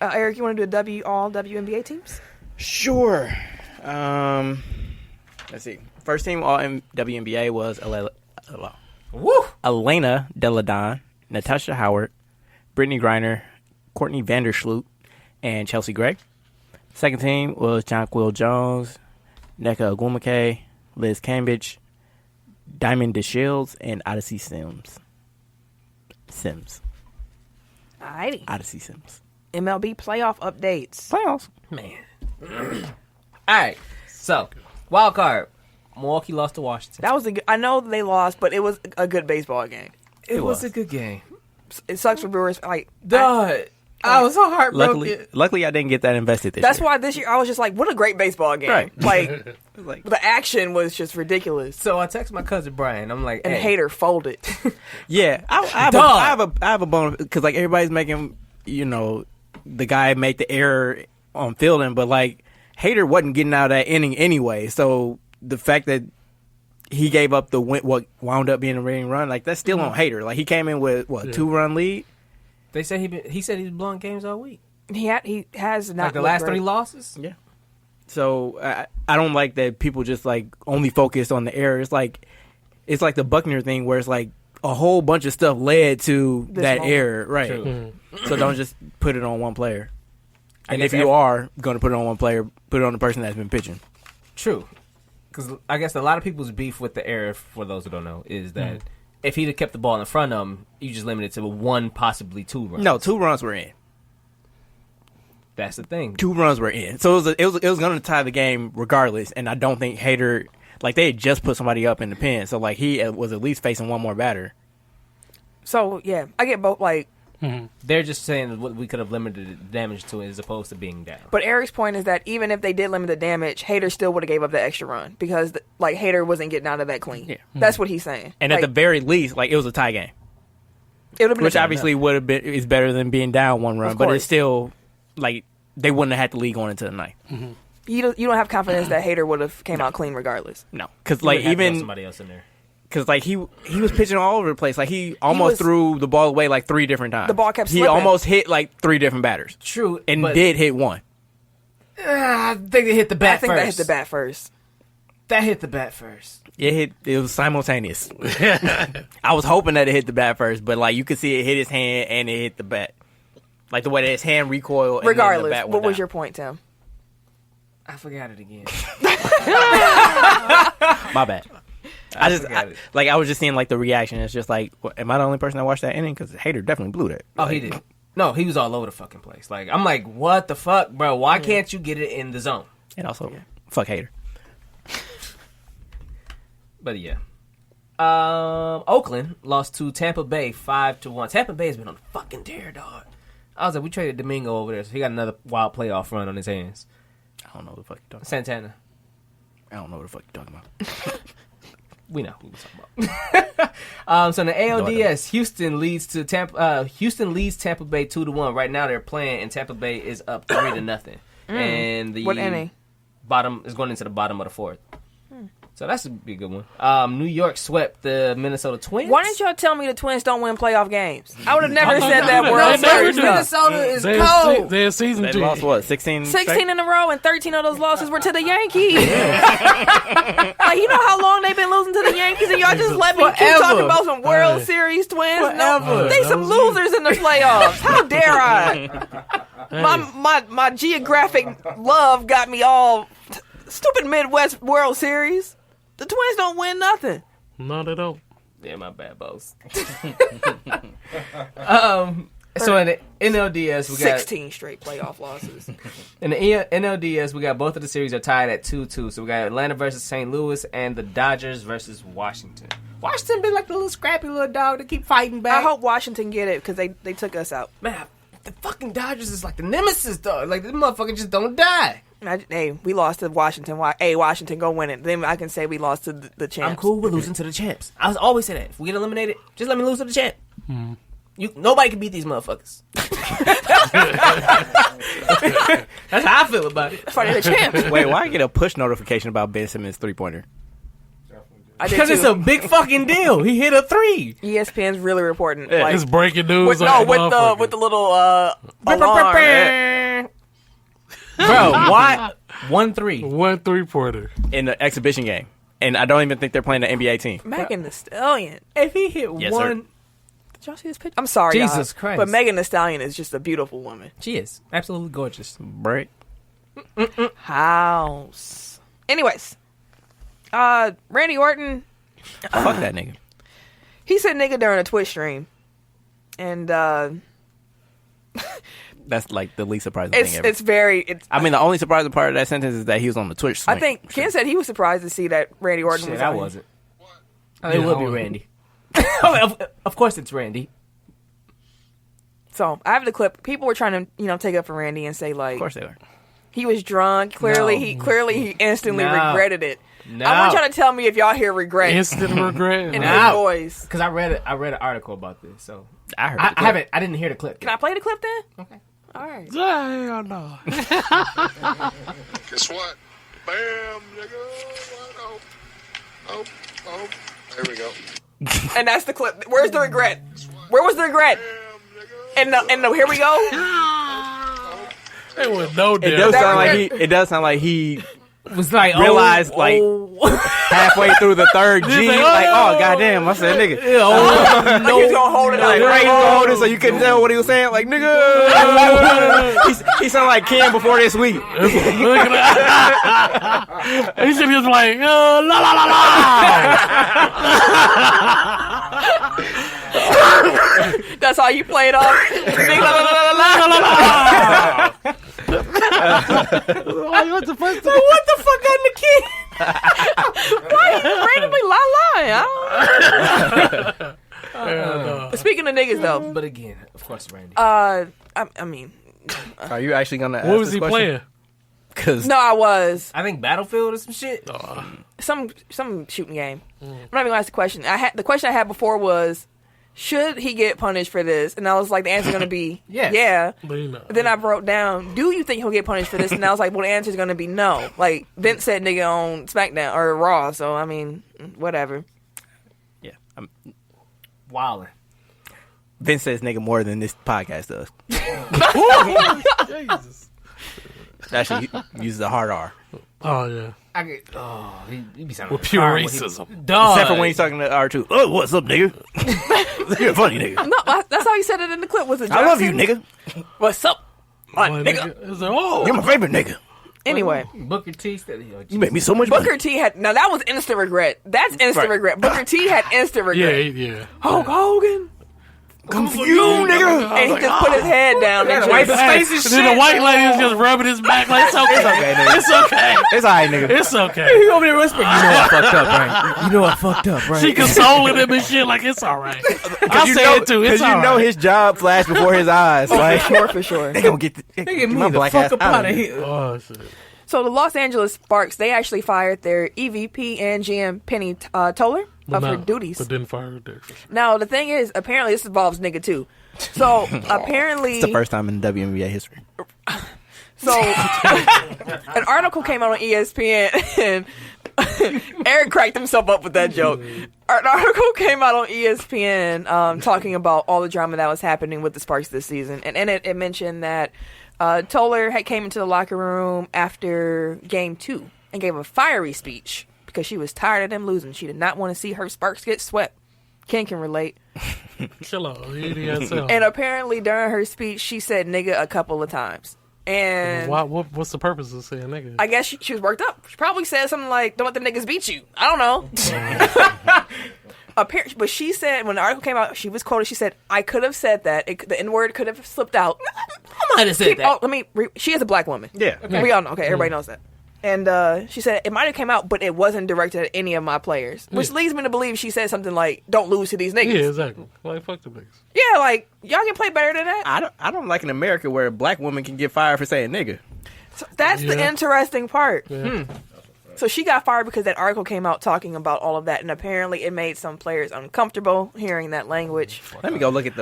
Eric, you want to do all WNBA teams? Sure. Let's see. First team all WNBA was Elena Deladon, Natasha Howard, Brittany Griner, Courtney Vandersloot, and Chelsea Gray. Second team was Jonquil Jones, Nneka Ogwumike, Liz Cambridge, Diamond DeShields, and Odyssey Sims. Alrighty. Odyssey Sims. MLB playoff updates. Playoffs. Man, All right. So, wild card. Milwaukee lost to Washington. That was I know they lost, but it was a good baseball game. It was a good game. It sucks for Brewers. Like, I was so heartbroken. Luckily, I didn't get that invested this that's year. why this year I was just like, what a great baseball game. Right. Like, Like, the action was just ridiculous. So I text my cousin Brian. I'm like, And hey. Hater folded. yeah, I have a bone because like everybody's making the guy make the error on fielding, but like Hater wasn't getting out of that inning anyway. So the fact that he gave up what wound up being a winning run, like that's still on Hater. Like he came in with 2-run lead. They said he said he's blowing games all week. He has not Like the looked last great. 3 losses. Yeah. So I don't like that people just like only focus on the error. It's like the Buckner thing where it's like a whole bunch of stuff led to that moment. error, right? True. So don't just put it on one player. And guess if you are going to put it on one player, put it on the person that's been pitching. True. Because I guess a lot of people's beef with the error, for those who don't know, is that if he'd have kept the ball in front of him, you just limit it to 1, possibly 2 runs. No, 2 runs were in. That's the thing. 2 runs were in. So it was going to tie the game regardless. And I don't think Hader, like they had just put somebody up in the pen, so like he was at least facing one more batter. So, yeah, I get both, like, They're just saying what we could have limited the damage to as opposed to being down. but Eric's point is that even if they did limit the damage, Hader still would have gave up the extra run because, like, Hader wasn't getting out of that clean. Yeah. That's what he's saying. And like, at the very least, like it was a tie game. it would have been Which a- obviously would have been is better than being down 1 run, Of but course. it's still like they wouldn't have had the lead going into the ninth. you don't have confidence that Hader would have came out clean regardless. No, because You like would have to throw even somebody else in there. because like he was pitching all over the place. Like he almost was- threw the ball away like 3 different times. The ball kept He slipping. almost hit like 3 different batters True, and but did hit one. I think they hit the bat I think first. that hit the bat first. That hit the bat first. It was simultaneous. I was hoping that it hit the bat first, but like you could see it hit his hand and it hit the bat. Like the way that his hand recoiled. And then the Regardless, bat what went was down. your point, Tim? I forgot it again. My bad. forgot it. I was just seeing like the reaction. It's just like, am I the only person that watched that inning? Because Hader definitely blew that. Oh, he did. No, he was all over the fucking place. Like I'm like, what the fuck, bro? Why can't you get it in the zone? And also, fuck Hader. But yeah. Oakland lost to Tampa Bay 5-1. Tampa Bay has been on a fucking tear, dog. I was like, we traded Domingo over there, so he got another wild playoff run on his hands. I don't know what the fuck you're talking Santana. about. I don't know what the fuck you're talking about. We know who we're talking about. So in the ALDS, Houston leads Tampa Bay 2-1. Right now they're playing, and Tampa Bay is up 3-0. And the What inning? bottom is going into the bottom of the 4th. So that's a big good one. New York swept the Minnesota Twins. Why didn't y'all tell me the Twins don't win playoff games? I would have never said that do World that. They never Series do. stuff. Minnesota is They cold. had season They team. lost what, 16? 16 in a row, and 13 of those losses were to the Yankees. Like, you know how long they've been losing to the Yankees, and y'all just let me keep Forever. talking about some World Hey. Series Twins? Forever. No, they some losers in the playoffs. How dare I? My geographic love got me all stupid Midwest World Series. The Twins don't win nothing. No, they don't. Yeah, my bad, boss. So in the NLDS, we got 16 straight playoff losses. in the NLDS, we got both of the series are tied at 2-2. So we got Atlanta versus St. Louis and the Dodgers versus Washington. Washington been like the little scrappy little dog that keep fighting back. I hope Washington get it because they took us out. Man, the fucking Dodgers is like the nemesis, dog. Like this motherfucker just don't die. Hey, we lost to Washington. Hey, Washington, go win it. Then I can say we lost to the champs. I'm cool with losing to the champs. I was always say that. If we get eliminated, just let me lose to the champ. Nobody can beat these motherfuckers. That's how I feel about it. Funny, the champs. Wait, why I get a push notification about Ben Simmons' 3-pointer? I did Because it's too. a big fucking deal. He hit a 3. ESPN's really reporting. Yeah, Like, It's breaking news. with, like no, motherfucker. with the little alarm. Bro, why? 1-3. 1 3-pointer. In the exhibition game. And I don't even think they're playing the NBA team. Megan Thee Stallion. If he hit Yes, one, sir. Did y'all see this picture? I'm sorry, Jesus y'all, Christ. but Megan Thee Stallion is just a beautiful woman. she is absolutely gorgeous. Break. House. Anyways, Randy Orton, Fuck that nigga. he said nigga during a Twitch stream, and That's like the least surprising thing ever. It's very. I mean, the only surprising part of that sentence is that he was on the Twitch swing. I think Ken said he was surprised to see that Randy Orton was. I on. wasn't. It would be Randy. Of course, it's Randy. So I have the clip. People were trying to take up for Randy and say like, Of course they were. he was drunk. Clearly, he instantly regretted it. No. I want y'all to tell me if y'all hear regret Instant regret. in Like, his voice. Because I read an article about this. So I heard. I didn't hear the clip. Can I play the clip then? Okay. All right. hell no. Guess what? Bam, nigga. Oh. There we go. And that's the clip. Where's the regret? Where was the regret? Bam, nigga. And the here we go. It was no It different. does sound like he. It does sound like he was like realized like halfway through the third G, like, oh goddamn, I said nigga. Like he's gonna hold it Like, like right, he was gonna hold it so you couldn't tell what he was saying. Like, nigga. he sounded like Ken before this week. He should be like, la la la la. That's how you play it off. Like, what the fuck? What the fuck got in the kid? Why you randomly la? Speaking of niggas though, But again, of course, Randy. I mean, Are you actually gonna ask What was this he question? playing? Because no, I was I think Battlefield or some shit. some shooting game. I'm not even gonna ask the question. The question I had before was, should he get punished for this? And I was like, the answer's gonna be Yes. yeah. But, you know, Then I wrote down, do you think he'll get punished for this? And I was like, well, the answer's gonna be no. Like Vince said, nigga on SmackDown or Raw. So I mean, whatever. yeah, Wildin'. Vince says nigga more than this podcast does. Jesus. Actually, he uses a hard R. Oh yeah. I get. Oh, he be sounding With pure hard when racism. Dog. Except for when he's talking to R2. Oh, what's up, nigga? You're a funny nigga. No, that's how he said it in the clip. Was it? I love you, Johnson? nigga. What's up, my Like, nigga? It's like, oh. You're my favorite nigga. Anyway, Booker T said, You make me so much money. Booker T had now that was instant regret. That's instant Right. regret. Booker T had instant Yeah, regret. yeah. Hulk Hogan, Come for you, nigga. and he just put his head down and wipe his just, face and And then the shit. white lady is just rubbing his back like, it's okay. nigga. It's okay. It's alright, nigga. It's okay. He over there whispering, you know I fucked up, right? You know I fucked up, right? She consoling him and shit like, it's all right. I say it too. It's Because all you know right. his job flashed before his eyes. Like, for sure. they gonna get Get my me the black fuck ass up out of here. Oh, shit. So the Los Angeles Sparks, they actually fired their EVP and GM Penny Toller of her duties. But didn't fire her there. Now the thing is, apparently this involves nigga too. So apparently, It's the first time in WNBA history. so an article came out on ESPN and Eric cracked himself up with that joke. An article came out on ESPN talking about all the drama that was happening with the Sparks this season, and in it mentioned that Toller had came into the locker room after Game 2 and gave a fiery speech because she was tired of them losing. She did not want to see her Sparks get swept. Ken can relate. Chill out. EDSL. And apparently during her speech, she said nigga a couple of times. And What's the purpose of saying nigga? I guess she was worked up. She probably said something like, don't let the niggas beat you. I don't know. But she said, when the article came out, she was quoted, she said, I could have said that. The N-word could have slipped out. I might have said that. Oh, she is a black woman. Yeah. Okay. We all know. Okay, everybody knows that. And she said, it might have came out, but it wasn't directed at any of my players. Which leads me to believe she said something like, don't lose to these niggas. Yeah, exactly. Like, fuck the niggas. Yeah, like, y'all can play better than that. I don't like in America where a black woman can get fired for saying nigga. So that's the Yeah. interesting part. Yeah. So she got fired because that article came out talking about all of that, and apparently it made some players uncomfortable hearing that language. Let me go look at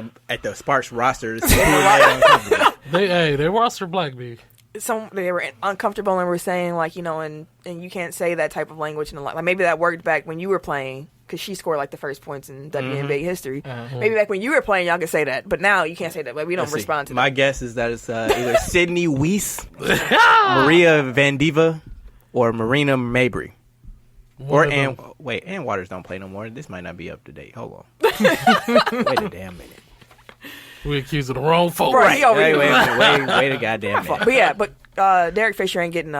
the Sparks roster. To see who made uncomfortable. They roster black B. They were uncomfortable and were saying like, and you can't say that type of language, and like maybe that worked back when you were playing because she scored like the first points in WNBA history. Maybe back when you were playing, y'all could say that, but now you can't say that. But we don't Let's respond see. to My that. guess is that it's either Sydney Weiss, Maria Vandiva, or Marina Mabry. Or Ann Waters don't play no more. This might not be up to date. Hold on. Wait a damn minute. We accusing the wrong folk. Right. He over here. Wait a goddamn minute. But yeah, Derek Fisher ain't getting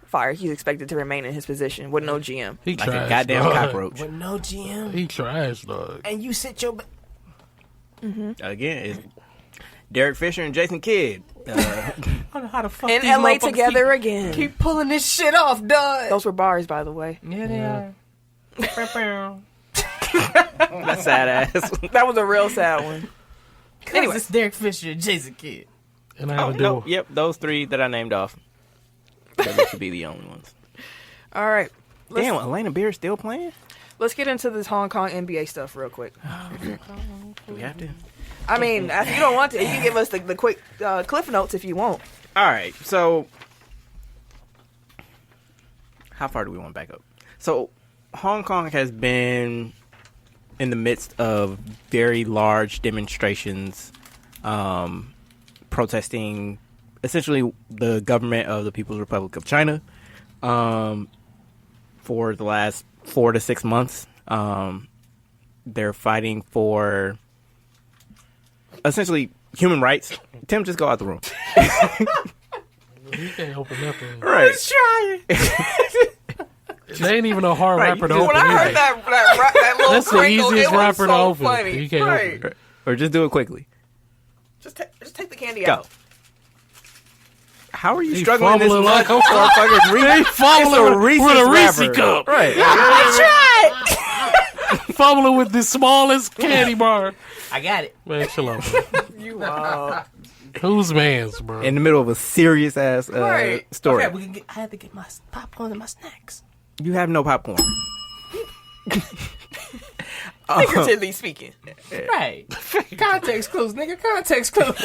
fired. He's expected to remain in his position with no GM. He Like trash, a goddamn dog. cockroach. With no GM. He trash, dog. And you sit your... Again, it's Derek Fisher and Jason Kidd. I don't know how to fuck In these LA motherfuckers together again. Keep pulling this shit off, dog. Those were bars, by the way. Yeah, they are. That's sad ass. That was a real sad one. Anyway, it's Derek Fisher and Jason Kidd. And I have to do. No, yep, those three that I named off. Those should be the only ones. All right. Damn, Elena Beer still playing? Let's get into this Hong Kong NBA stuff real quick. Do we have to? I mean, if you don't want to, you can give us the quick cliff notes if you want. All right, so how far do we want to back up? So Hong Kong has been in the midst of very large demonstrations protesting essentially the government of the People's Republic of China for the last 4 to 6 months. They're fighting for essentially human rights. Tim, just go out the room. You can't open nothing. Right. Trying. They ain't even a hard Right, rapper to you open. When I heard either. that little That's the crinkle, easiest it was rapper to so open. funny. You can't Right. open it. Or just do it quickly. Just take the candy Go. out. How are you He struggling this fumbling much like for a fucking He fumbling with a Reese cup. Right. Fumbling with the smallest candy bar. I got it. Man, chill out, bro. You Whose man's, bro? In the middle of a serious ass Right. story. Okay, I had to get my popcorn and my snacks. You have no popcorn. figuratively speaking. Right. Context clues, nigga. Context clues.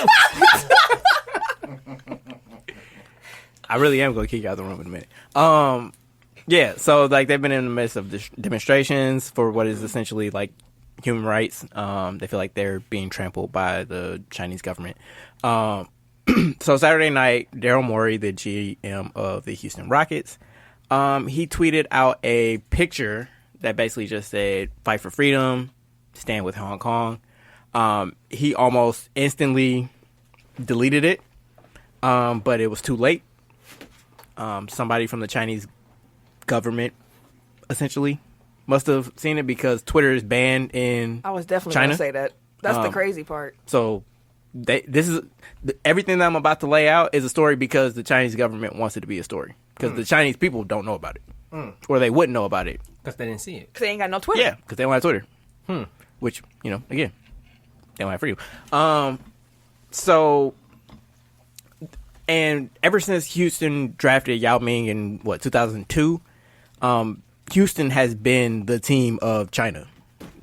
I really am going to kick you out of the room in a minute. Yeah, so like they've been in the midst of demonstrations for what is essentially like human rights. They feel like they're being trampled by the Chinese government. So Saturday night, Daryl Morey, the GM of the Houston Rockets, he tweeted out a picture that basically just said, "Fight for freedom, stand with Hong Kong." He almost instantly deleted it, but it was too late. Somebody from the Chinese government essentially must have seen it because Twitter is banned in I was definitely China. going to say that. That's the crazy part. So everything that I'm about to lay out is a story because the Chinese government wants it to be a story because the Chinese people don't know about it or they wouldn't know about it. Because they didn't see it. Because they ain't got no Twitter. Yeah, because they don't have Twitter. Which, again, they don't have freedom. So, and ever since Houston drafted Yao Ming in, 2002, Houston has been the team of China.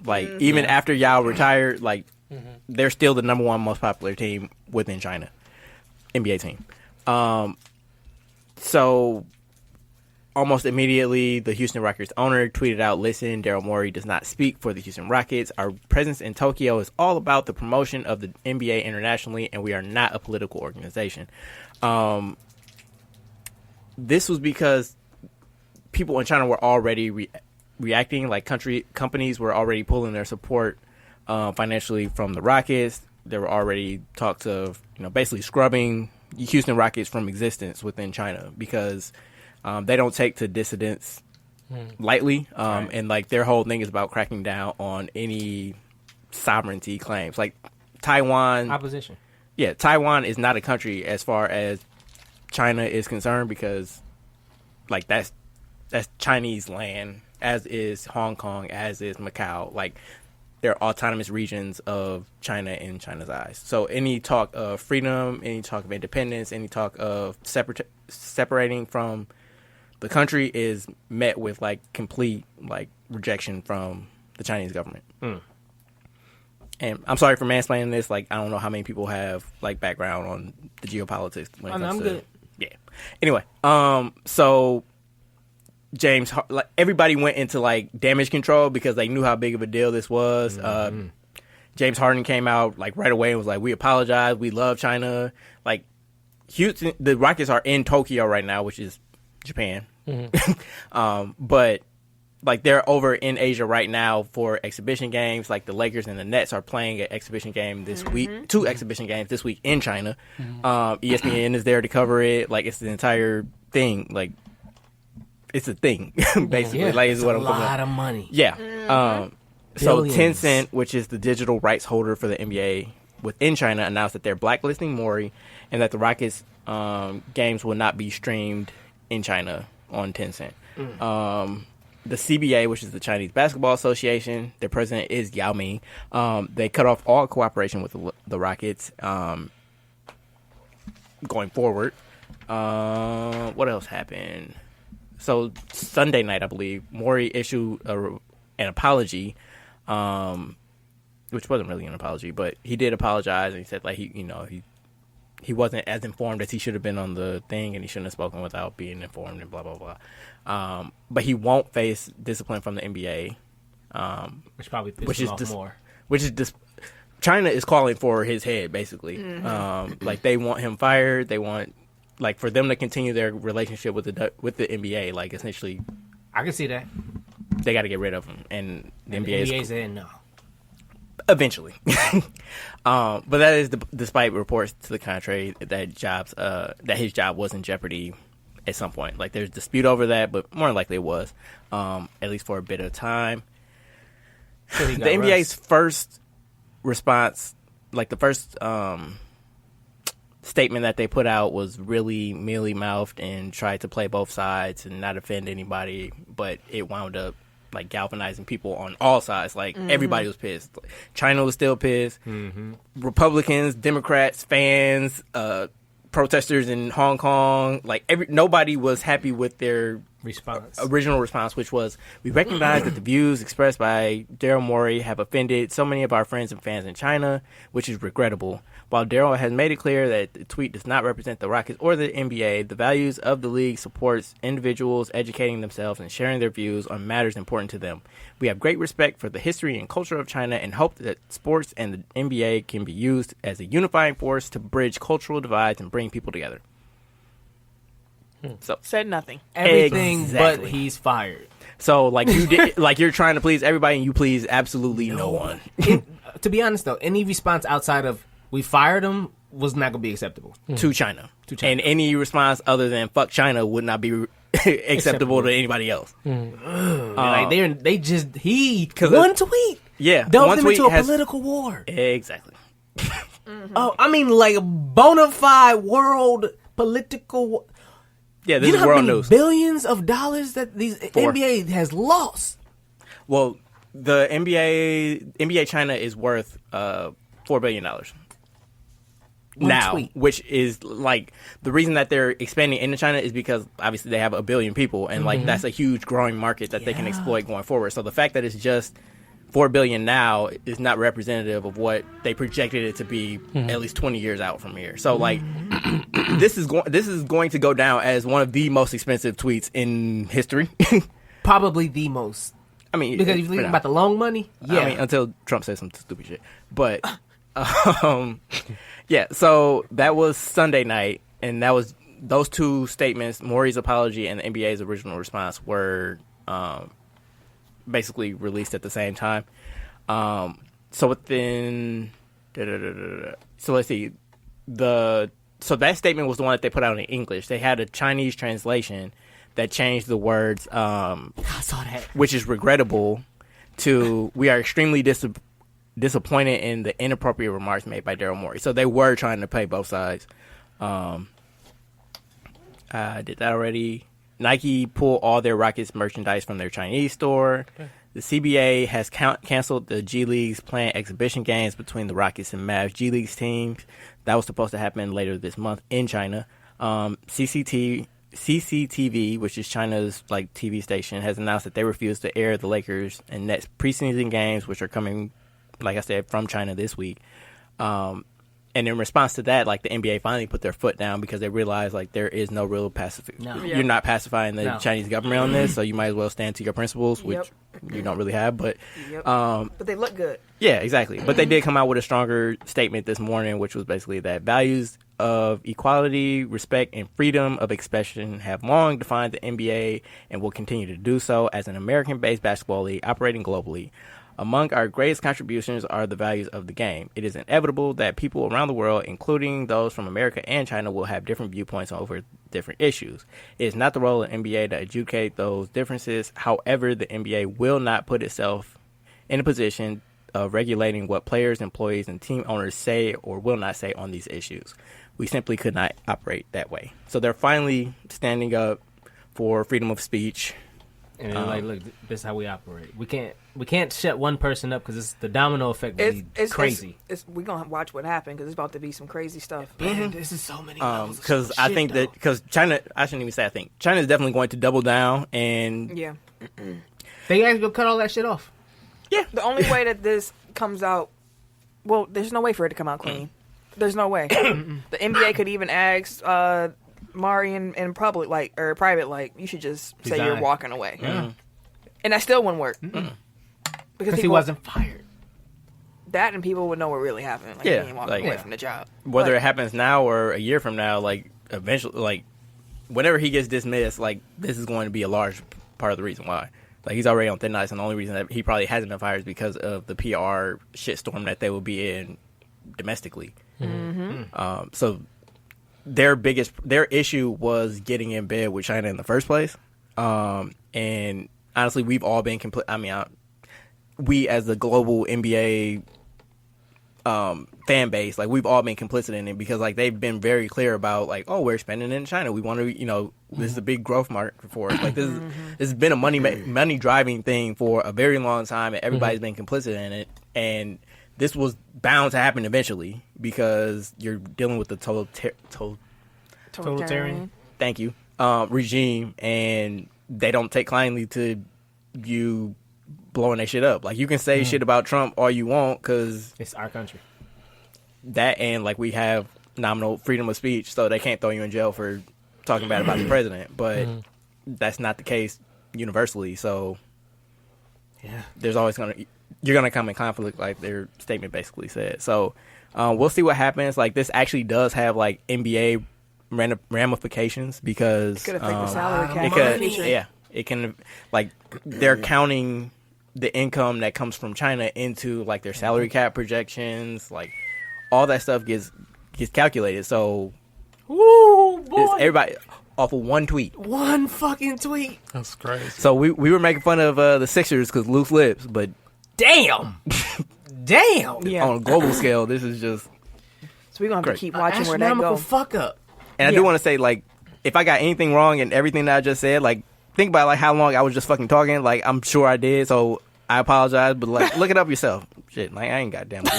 Like, even after Yao retired, like, they're still the number one most popular team within China. NBA team. So almost immediately, the Houston Rockets owner tweeted out, "Listen, Daryl Morey does not speak for the Houston Rockets. Our presence in Tokyo is all about the promotion of the NBA internationally, and we are not a political organization." This was because people in China were already reacting. Like companies were already pulling their support financially from the Rockets. There were already talks of basically scrubbing Houston Rockets from existence within China because they don't take to dissidents lightly, and like their whole thing is about cracking down on any sovereignty claims. Like Taiwan, Opposition. yeah, Taiwan is not a country as far as China is concerned because, like, that's Chinese land, as is Hong Kong, as is Macau. Like, they're autonomous regions of China in China's eyes. So any talk of freedom, any talk of independence, any talk of separating from the country is met with like complete like rejection from the Chinese government. And I'm sorry for mansplaining this. Like, I don't know how many people have like background on the geopolitics. When it comes I'm to, good. Yeah. Anyway, so James, like everybody went into like damage control because they knew how big of a deal this was. James Harden came out like right away and was like, "We apologize. We love China." Like Houston, the Rockets are in Tokyo right now, which is Japan. But like they're over in Asia right now for exhibition games. Like the Lakers and the Nets are playing an exhibition game this week, 2 exhibition games this week in China. ESPN is there to cover it. Like it's the entire thing. Like it's a thing, basically. Yeah, like it's what a I'm lot of money. Yeah. So Billions. Tencent, which is the digital rights holder for the NBA, within China announced that they're blacklisting Maury and that the Rockets games will not be streamed in China on Tencent. The CBA, which is the Chinese Basketball Association, their president is Yao Ming. They cut off all cooperation with the Rockets going forward. What else happened? So Sunday night, I believe, Maury issued an apology, which wasn't really an apology, but he did apologize, and he said like he wasn't as informed as he should have been on the thing, and he shouldn't have spoken without being informed, and blah blah blah. But he won't face discipline from the NBA, which probably pisses him off more. Which is just China is calling for his head, basically. Like they want him fired. They want like for them to continue their relationship with the NBA. Like essentially, I can see that they got to get rid of him, and the NBA is saying no. Eventually, but that is despite reports to the contrary that his job was in jeopardy at some point. Like there's dispute over that, but more than likely it was, at least for a bit of time. So the NBA's first response, like the first statement that they put out, was really mealy-mouthed and tried to play both sides and not offend anybody, but it wound up like galvanizing people on all sides. Like everybody was pissed. China was still pissed. Republicans, Democrats, fans, protesters in Hong Kong. Like nobody was happy with their original response, which was, we recognize that the views expressed by Daryl Morey have offended so many of our friends and fans in China, which is regrettable. While Daryl has made it clear that the tweet does not represent the Rockets or the NBA, the values of the league supports individuals educating themselves and sharing their views on matters important to them. We have great respect for the history and culture of China and hope that sports and the NBA can be used as a unifying force to bridge cultural divides and bring people together. So said nothing. Everything exactly. but he's fired. So like you did, like you're trying to please everybody and you please absolutely no one. To be honest though, any response outside of "we fired him" was not going to be acceptable to China. And any response other than "fuck China" would not be acceptable to anybody else. Like one tweet, dumped him into a political war. Exactly. Oh, I mean, like a bona fide world political. Yeah, this you know is world how many news. Billions of dollars that these NBA has lost. Well, the NBA China is worth $4 billion now, tweet. Which is like the reason that they're expanding into China is because obviously they have 1 billion people, and like that's a huge growing market that they can exploit going forward. So the fact that it's just $4 billion now is not representative of what they projected it to be at least 20 years out from here. So like this is going to go down as one of the most expensive tweets in history. Probably the most. I mean, because if you think about the long money, yeah. I mean, until Trump says some stupid shit. But yeah, so that was Sunday night, and that was those two statements, Maury's apology and the NBA's original response, were basically released at the same time. So within, so let's see, so that statement was the one that they put out in English. They had a Chinese translation that changed the words, I saw that, which is regrettable, to "we are extremely disappointed in the inappropriate remarks made by Daryl Morey." So they were trying to play both sides. I did that already. Nike pulled all their Rockets merchandise from their Chinese store. Okay. The CBA has canceled the G League's planned exhibition games between the Rockets and Mavs G League's teams. That was supposed to happen later this month in China. CCTV, which is China's like TV station, has announced that they refuse to air the Lakers and Nets preseason games, which are coming, like I said, from China this week. And in response to that, like the NBA finally put their foot down because they realized like there is no real You're not pacifying the Chinese government on this, so you might as well stand to your principles, which you don't really have. But but they look good. Yeah, exactly. But they did come out with a stronger statement this morning, which was basically that values of equality, respect, and freedom of expression have long defined the NBA and will continue to do so as an American-based basketball league operating globally. Among our greatest contributions are the values of the game. It is inevitable that people around the world, including those from America and China, will have different viewpoints over different issues. It is not the role of the NBA to adjudicate those differences. However, the NBA will not put itself in a position of regulating what players, employees, and team owners say or will not say on these issues. We simply could not operate that way. So they're finally standing up for freedom of speech. And they're like, look, this is how we operate. We can't shut one person up because it's the domino effect. It's crazy. We're going to watch what happens because it's about to be some crazy stuff. Man, this is so many because I think that because China, I shouldn't even say I think China is definitely going to double down and yeah, they actually go cut all that shit off. Yeah, the only way that this comes out, well, there's no way for it to come out clean. There's no way. The NBA could even ask Mari in public, like, or private, like, you should just say you're walking away. Yeah. And that still wouldn't work. Because he wasn't fired. That and people would know what really happened. Like, yeah, he ain't walking away from the job. Whether it happens now or a year from now, like, eventually, like, whenever he gets dismissed, like, this is going to be a large part of the reason why. Like, he's already on thin ice, and the only reason that he probably hasn't been fired is because of the PR shitstorm that they will be in domestically. So their issue was getting in bed with China in the first place. And honestly, we've all been we as the global NBA fan base, like, we've all been complicit in it because, like, they've been very clear about, like, oh, we're spending in China. We want to, this is a big growth market for us. Like, this has been a money driving thing for a very long time, and everybody's been complicit in it. And this was bound to happen eventually because you're dealing with the totalitarian. Thank you. Regime, and they don't take kindly to you blowing that shit up. Like, you can say shit about Trump all you want because it's our country. That, and like, we have nominal freedom of speech, so they can't throw you in jail for talking bad about the president. But that's not the case universally. So yeah, there's always you're gonna come in conflict, like their statement basically said. So we'll see what happens. Like, this actually does have, like, NBA ramifications because it could affect the salary cap. It can, like, they're counting the income that comes from China into, like, their salary cap projections. Like, all that stuff gets calculated. So, ooh, boy, it's everybody off of one tweet. One fucking tweet. That's crazy. So we were making fun of the Sixers because loose lips, but damn. Yeah. On a global scale, this is just. So we're gonna have to keep watching where that goes. Fuck up. And I do want to say, like, if I got anything wrong in everything that I just said, like, think about, like, how long I was just fucking talking. Like, I'm sure I did, so I apologize. But, like, look it up yourself. Shit, like, I ain't goddamn. He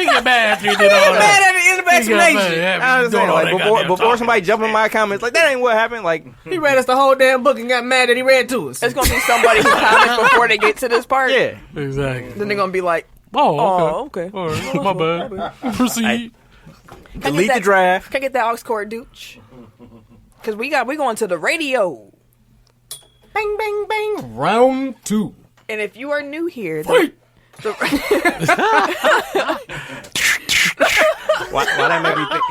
get mad after you did all that. Mad at the end of explanation. I was saying, like, before somebody jump in my comments, like, that ain't what happened. Like, he read us the whole damn book and got mad that he read to us. It's gonna be somebody who comments before they get to this part. Yeah, exactly. Then they're gonna be like, okay. okay. All right, my bad. Proceed. delete the draft. Can I get that aux cord, Dooch? Because we going to the radio. Bang, bang, bang. Round 2. And if you are new here, Why that make me think?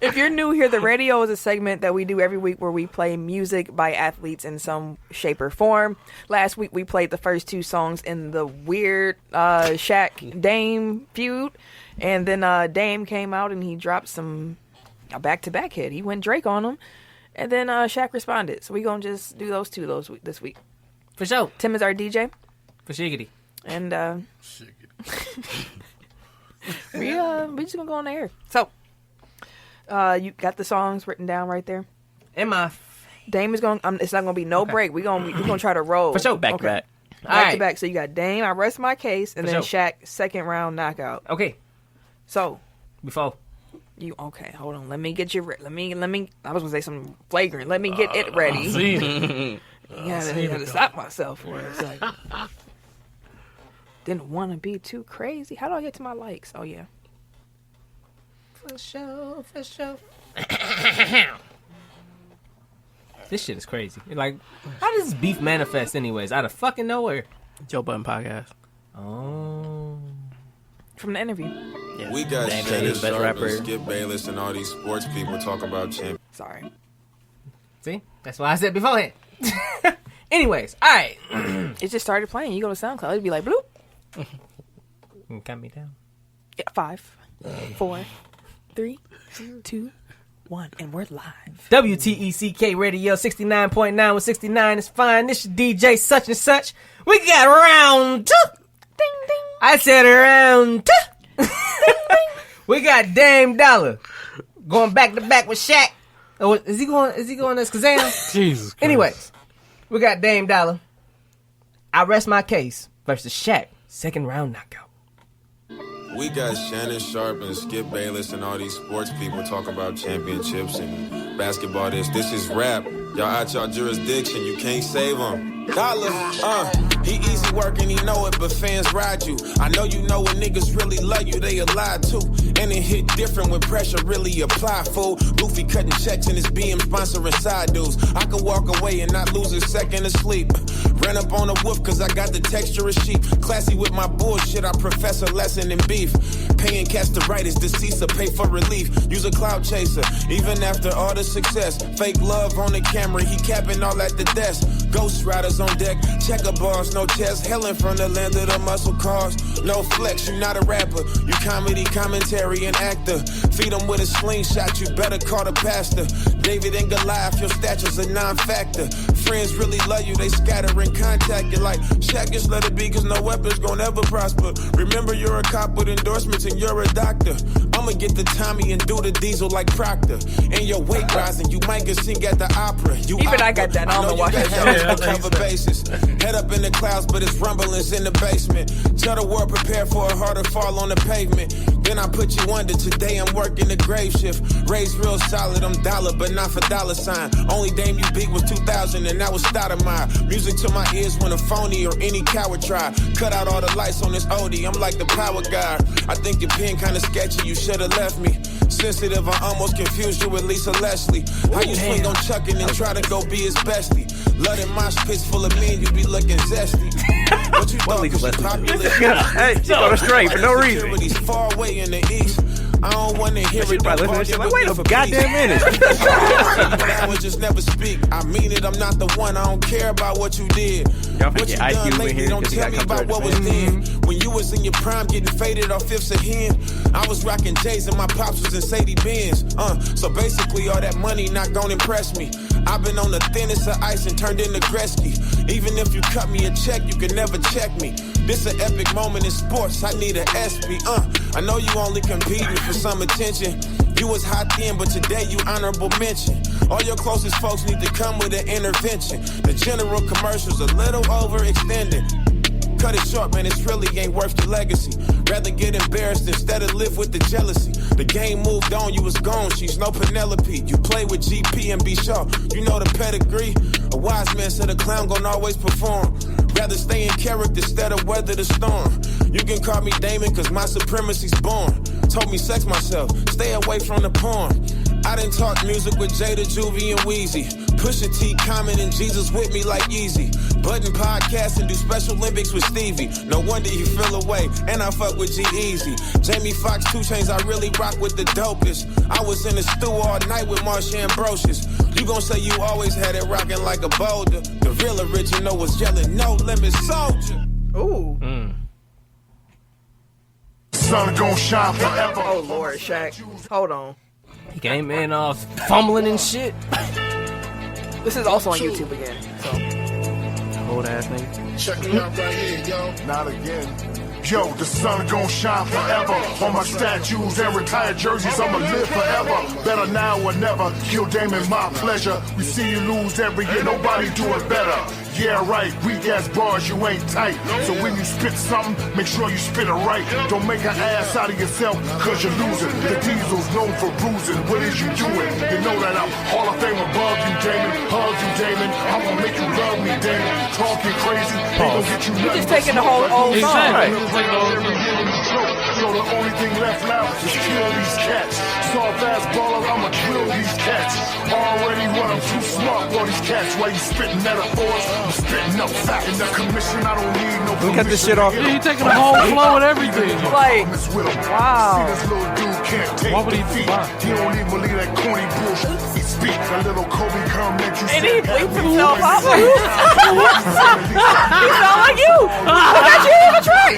If you're new here, the radio is a segment that we do every week where we play music by athletes in some shape or form. Last week we played the first 2 songs in the weird Shaq Dame feud, and then Dame came out and he dropped a back-to-back hit. He went Drake on him, and then Shaq responded. So we gonna just do those 2 this week. For sure. Tim is our DJ. For shiggity. And we just gonna go on the air. So you got the songs written down right there. Dame is going. It's not gonna be no break. We're gonna try to roll for sure. Back to back. Back to back. So you got Dame. I rest my case, and for then sure. Shaq second round knockout. Okay. So before you hold on. Let me get you. Let me. I was gonna say something flagrant. Let me get it ready. Yeah, I had to stop myself for a second. Didn't want to be too crazy. How do I get to my likes? Oh, yeah. For sure. This shit is crazy. Like, how does this beef manifest anyways? Out of fucking nowhere. Joe Budden podcast. Oh. From the interview. Yeah. We got Dame Shannon Davis, best Sharp rapper. and Skip Bayless and all these sports people talk about champions. Sorry. See? That's what I said beforehand. Anyways, all right. It just started playing. You go to SoundCloud, it'd be like, bloop. Count me down. Yeah, 5, 4, 3, 2, 1, and we're live. WTECK Radio 69.9 with 69 is fine. This is DJ such and such. We got round 2. Ding, ding. I said around. We got Dame Dollar going back to back with Shaq. Oh, is he going as Kazam? Jesus Christ. Anyways, we got Dame Dollar. I rest my case versus Shaq. Second round knockout. We got Shannon Sharp and Skip Bayless and all these sports people talk about championships and basketball. This is rap. Y'all out y'all jurisdiction. You can't save them. Dollar, he easy work and he know it, but fans ride you. I know you know when niggas really love you, they a lie too. And it hit different when pressure really apply, fool. Goofy cutting checks in his BM sponsoring side dudes. I could walk away and not lose a second of sleep. Ran up on a wolf cause I got the texture of sheep. Classy with my bullshit, I profess a lesson in beef. Paying cats to write is deceased to pay for relief. Use a cloud chaser, even after all the success. Fake love on the camera, he capping all at the desk. Ghost riders on deck, checker bars, no chest. Helen from the land of the muscle cars. No flex, you not a rapper. You comedy, commentary, and actor. Feed them with a slingshot, you better call the pastor. David and Goliath, your stature's a non-factor. Friends really love you, they scatter and contact you like Shaq, just let it be cause no weapon's gonna ever prosper. Remember you're a cop with endorsements and you're a doctor. I'ma get the Tommy and do the diesel like Proctor. And your weight rising, you might get sing at the opera. You Even I got that, I don't know why that cover basis. Head up in the clouds, but it's rumblings in the basement. Tell the world prepare for a harder fall on the pavement. Then I put you under. Today I'm working the grave shift. Raised real solid, I'm dollar, but not for dollar sign. Only Dame you beat was 2000, and that was Stoudemire. Music to my ears when a phony or any coward try. Cut out all the lights on this Odie, I'm like the power guy. I think your pen kinda sketchy, you should've left me. Sensitive, I almost confused you with Lisa Leslie. How you swing on chucking and try to go be his bestie? Love that mosh pits full of men, you be looking zesty. What you thought was popular? Hey, she going straight for no reason. He's far away in the east. I don't want to hear it. Probably listening to shit like, wait a goddamn minute. I would just never speak. I mean it, I'm not the one. I don't care about what you did. What you done lately, don't tell me about what was then. When you was in your prime getting faded off fifths of hen, I was rocking J's and my pops was in Sadie Benz. So basically all that money not gonna impress me. I've been on the thinnest of ice and turned into Gretzky. Even if you cut me a check, you can never check me. This an epic moment in sports, I need an SP. I know you only competing for some attention. You was hot then, but today you honorable mention. All your closest folks need to come with an intervention. The general commercial's a little overextended. Cut it short, man, it really ain't worth your legacy. Rather get embarrassed instead of live with the jealousy. The game moved on, you was gone, she's no Penelope. You play with GP and be sure, you know the pedigree. A wise man said a clown gon' always perform. Rather stay in character instead of weather the storm. You can call me Damon cause my supremacy's born. Told me sex myself, stay away from the porn. I done talk music with Jada, Juvie, and Weezy. Pusha T, Common, and Jesus with me like Yeezy. Button podcasts and do Special Olympics with Stevie. No wonder you feel away, and I fuck with G-Eazy. Jamie Foxx, 2 Chainz, I really rock with the dopest. I was in the stew all night with Marsha Ambrosius. You gon' say you always had it rockin' like a boulder. The real original was yelling, no limit soldier. Ooh. Sun gon' shine forever. Oh, Lord, Shaq. Hold on. He came in off fumbling and shit. This is also on YouTube again, so. Old ass nigga. Check me out right here, yo. Not again. Yo, the sun gon' shine forever. On my statues and retired jerseys, I'ma live forever. Better now or never. Kill Damon, my pleasure. We see you lose every year, nobody do it better. Yeah, right, weak ass bars, you ain't tight. So when you spit something, make sure you spit it right. Don't make an ass out of yourself, cause you're losing. The Diesel's known for bruising. What is you doing? You know that I'm Hall of Fame above you, Damon. Hug you, Damon. I'm gonna make you love me, Damon. Talking crazy, ain't gonna get you nothing. Just taking the whole old song. Exactly. So the only thing left now is kill these cats. Soft ass baller, I'ma drill these cats. Already when I'm too smart for these cats. Why you spitting metaphors? I'm spitting up fat in the commission. I don't need no permission. We cut this shit off. Yeah, he taking the whole flow and everything. Like, wow. See this little dude can't take Why would he defeat. do that? He don't even believe that corny bullshit. He speak a little Kobe come that you and said. he bleeps himself out. He sound like you. Look at you in the track.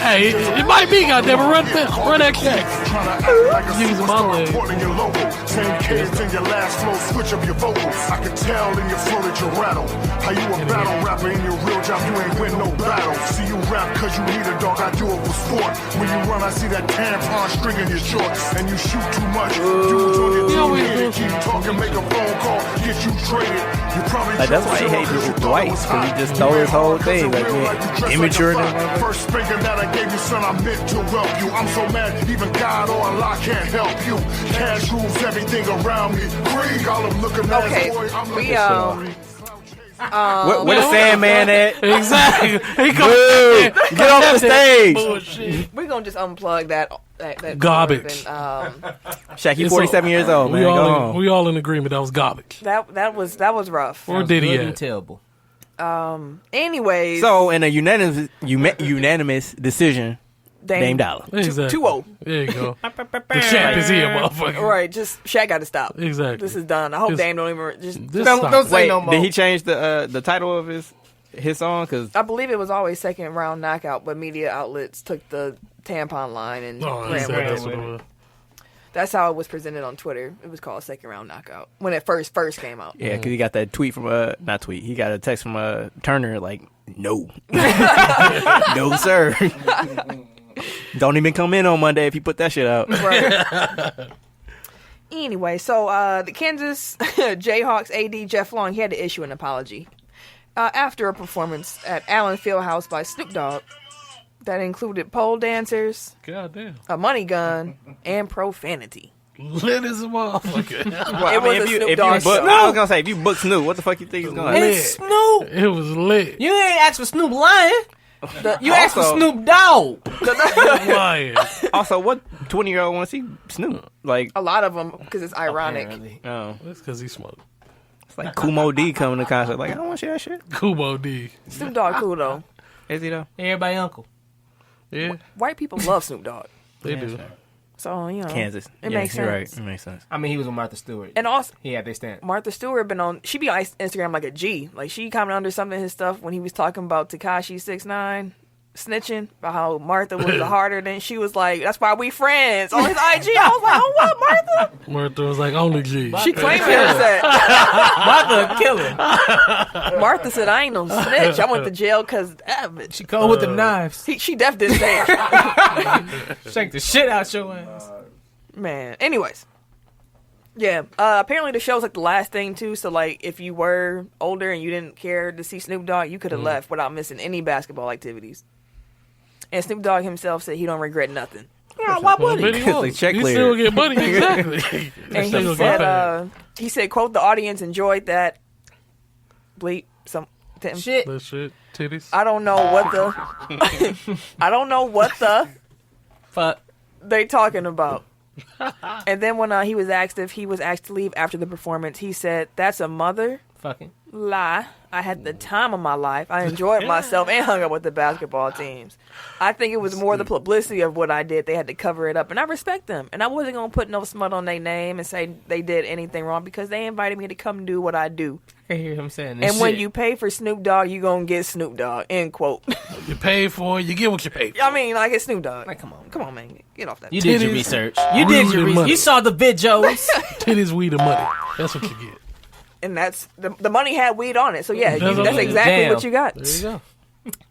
Hey, it might be, goddamn it. Run that check. Use my leg. Same kids in your last flow, switch up your vocals. I can tell in your flow that you rattle. How you a battle rapper in your real job, you ain't win no battle. See you rap cause you need a dog, I do it for sport. When you run, I see that tampon string in your shorts. And you shoot too much, dudes on your team keep talking, make a phone call, get you traded. You probably like, that's why he hates Dwight, because he just stole his whole thing. Like, yeah, immature. First spanking that I gave you, son, I meant to help you. I'm so mad, even God or Allah can't help you. Cash rules everything around me. Greed, all I'm looking at. Okay, where the Sandman at? Exactly. He get off the stage. Bullshit. We're gonna just unplug that garbage. Shaq, you 47 years old, man. We all in agreement that was garbage. That was rough. Or did he? Terrible. Anyways, so in a unanimous decision, Dame Dollar. Exactly. 2-0. There you go. The champ is here, motherfucker. Right, just Shaq got to stop. Exactly. This is done. I hope Dame don't even don't say no more. Did he change the title of his song? Cause I believe it was always second round knockout, but media outlets took the tampon line and ran with it. That's how it was presented on Twitter. It was called second round knockout when it first came out. Yeah, because he got that tweet from he got a text from Turner like, no, no sir. Don't even come in on Monday if you put that shit out. Right. Anyway, so the Kansas Jayhawks AD Jeff Long, he had to issue an apology after a performance at Allen Fieldhouse by Snoop Dogg that included pole dancers, goddamn, a money gun, and profanity. Lit as a motherfucker. It was a Snoop Dogg show. I was gonna say, if you book Snoop, what the fuck you think he's going to It's Snoop. It was lit. You ain't asked for Snoop lying. You asked for Snoop Dogg. Also, what 20-year-old want to see Snoop? Like a lot of them, because it's ironic. Oh, that's because he smoked. It's like Kumo D coming to concert. Like, I don't want to see that shit. Kumo D. Snoop Dogg cool though. Is he though? Everybody uncle. Yeah. White people love Snoop Dogg. They do. So, Kansas. It makes sense. Right. It makes sense. I mean, he was with Martha Stewart. And also, he had their stand. Martha Stewart she be on Instagram like a G. Like, she commented under some of his stuff when he was talking about Tekashi 6ix9ine snitching about how Martha was the harder than she was like, that's why we friends on his IG. I was like, oh, what, Martha? Martha was like, only G. She claimed it as that. Martha killer. Martha said, I ain't no snitch. I went to jail because she called with the knives. She definitely didn't say it. Shake the shit out your ass. Man. Anyways. Yeah. Apparently the show's like the last thing too. So like if you were older and you didn't care to see Snoop Dogg, you could have left without missing any basketball activities. And Snoop Dogg himself said he don't regret nothing. Yeah, why would he? It's like check clear. He still get money, exactly. And he said, quote, the audience enjoyed that bleep some shit. That shit. Titties. I don't know what the fuck they talking about. And then when he was asked if he was asked to leave after the performance, he said, that's a mother fucking lie. I had the time of my life. I enjoyed myself and hung out with the basketball teams. I think it was more the publicity of what I did. They had to cover it up, and I respect them. And I wasn't going to put no smut on their name and say they did anything wrong because they invited me to come do what I do. I hear him saying this and when you pay for Snoop Dogg, you going to get Snoop Dogg, end quote. You pay for it, you get what you pay for. I mean, like, it's Snoop Dogg. Like, come on, man. Get off that. You did your research. You did your research. You saw the videos. Titties, weed, and money. That's what you get. And that's the money had weed on it. So yeah, that's exactly what you got. There you go.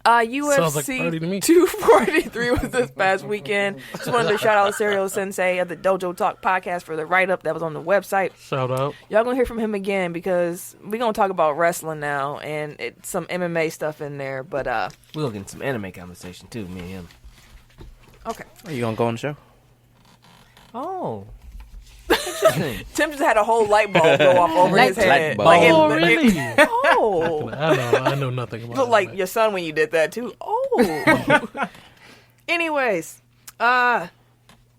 UFC like 243 was this past weekend. Just wanted to shout out Serial Sensei of the Dojo Talk podcast for the write-up that was on the website. Shout out. Y'all gonna hear from him again because we're gonna talk about wrestling now and some MMA stuff in there. But we're gonna get some anime conversation too, me and him. Okay. Are you gonna go on the show? Oh. Tim just had a whole light bulb go off over his head. Really? Oh. I know nothing about it. Looked like your son when you did that too. Oh. Anyways,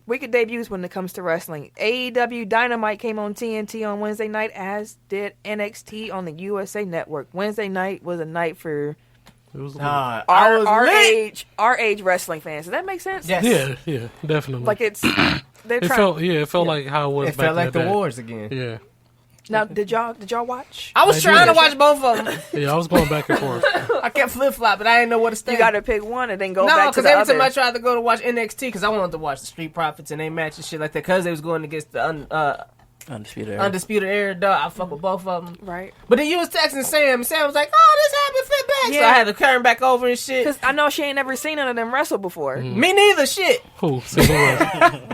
weekend debuts when it comes to wrestling. AEW Dynamite came on TNT on Wednesday night, as did NXT on the USA Network. Wednesday night was a night for our age wrestling fans. Does that make sense? Yes. Yeah, definitely. Like it felt like how it was. It back felt like in the the day. wars again. Yeah. Now, did y'all watch? I was trying to watch both of them. Yeah, I was going back and forth. I kept flip-flopping. I didn't know what to stay. You got to pick one and then go No, back to because the every other. time I tried to go to watch NXT, because I wanted to watch the Street Profits and they match and shit like that, because they was going against the Undisputed Era, dog. I fuck with both of them. Right. But then you was texting Sam. Sam was like, "Oh, this happened, flip back." Yeah. So I had to turn back over and shit. Because I know she ain't never seen none of them wrestle before. Me neither. Shit. Who?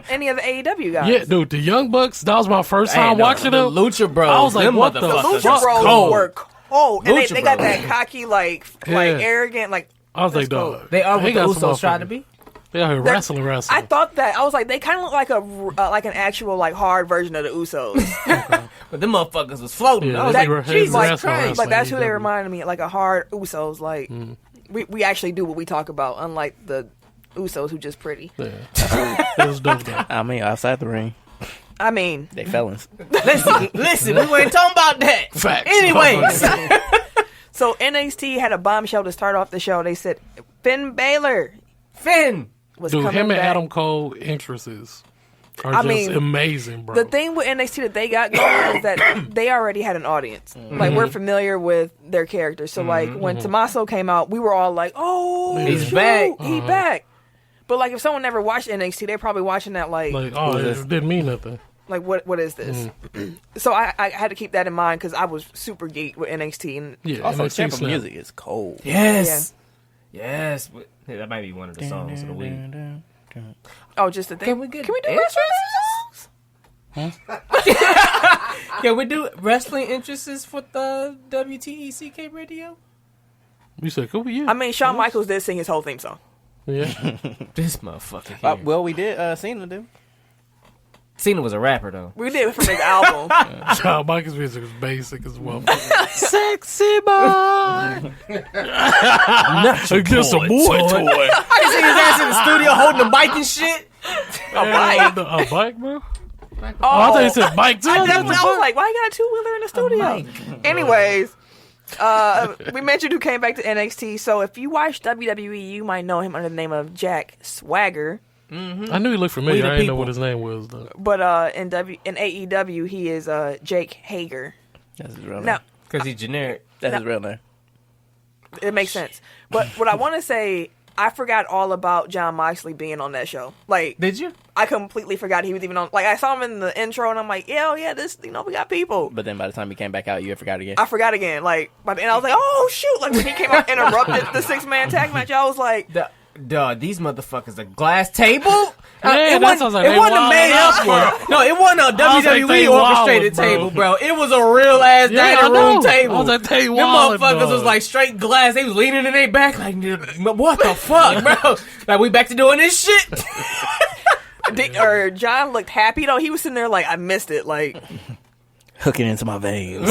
Any of the AEW guys. Yeah, dude, the Young Bucks, that was my first time watching the them. Lucha Bros. I was like, them what the motherfuckers Lucha fuck? Bros cold. were cold. And Lucha they got Bros. that cocky, like arrogant, like. I was like, Cool. dog. They are what the got some Usos tried to motherfuckers. be. They out here wrestling. I thought that. I was like, they kind of look like like an actual, like, hard version of the Usos. But them motherfuckers was floating. Yeah, I was they like, were- Jesus wrestling, Christ. wrestling. Like, that's who they AEW. reminded me, like a hard Usos. Like, we actually do what we talk about, unlike the Usos who just pretty. Yeah. It was dope, though. I mean, outside the ring, I mean, they felons. Listen, we ain't talking about that. Facts. Anyways. so NXT had a bombshell to start off the show. They said Finn Balor Finn. was Dude, coming him and back. Adam Cole entrances are I just mean, amazing, bro. The thing with NXT that they got going is that they already had an audience. Like, we're familiar with their characters. So, like, when Tommaso came out, we were all like, oh, He's shoot, back. He back. But, like, if someone never watched NXT, they're probably watching that, like oh, it didn't mean nothing. what is this? So I had to keep that in mind because I was super geeked with NXT. And Yeah, Also, NXT Tampa snap. music is cold. Yes. Yes. Yeah, that might be one of the songs of the week. just the thing. Can we do wrestling songs? Can we do wrestling interests for the WTECK radio? You said, cool, yeah. I mean, Shawn Michaels did sing his whole theme song. Yeah. This motherfucker here. Well, we did Cena do. Cena was a rapper, though. We did it from his album. Shawn Michaels' music is basic as well. Sexy boy. Just a boy toy. I see his ass in the studio holding a mic and shit. A bike, bro? Oh, I thought you said bike too. I was like, why you got a two-wheeler in the studio? Anyways, we mentioned who came back to NXT. So if you watch WWE, you might know him under the name of Jack Swagger. I knew he looked familiar. I didn't know what his name was, though. But in AEW, he is Jake Hager. That's his real name. Now, Because he's generic. That's his real name. it makes sense. But what I want to say, I forgot all about Jon Moxley being on that show. Like, Did you? I completely forgot he was even on. Like, I saw him in the intro, and I'm like, yeah, this, we got people. But then by the time he came back out, you forgot again. I forgot again. Like, and I was like, oh shoot! Like when he came out, interrupted the 6-man tag match. I was like, Dog, these motherfuckers a glass table? Yeah, it that sounds like it they wasn't a wildin' made out, up bro. one. No, it wasn't a I was like, WWE they orchestrated wildin', bro. table, bro. It was a real ass Yeah, I dining know. room table. I was like, they Them wildin', motherfuckers dog. was like straight glass. They was leaning in their back like, what the fuck, bro? Like, we back to doing this shit? or John looked happy though. He was sitting there like, I missed it. Like, Hooking into my veins.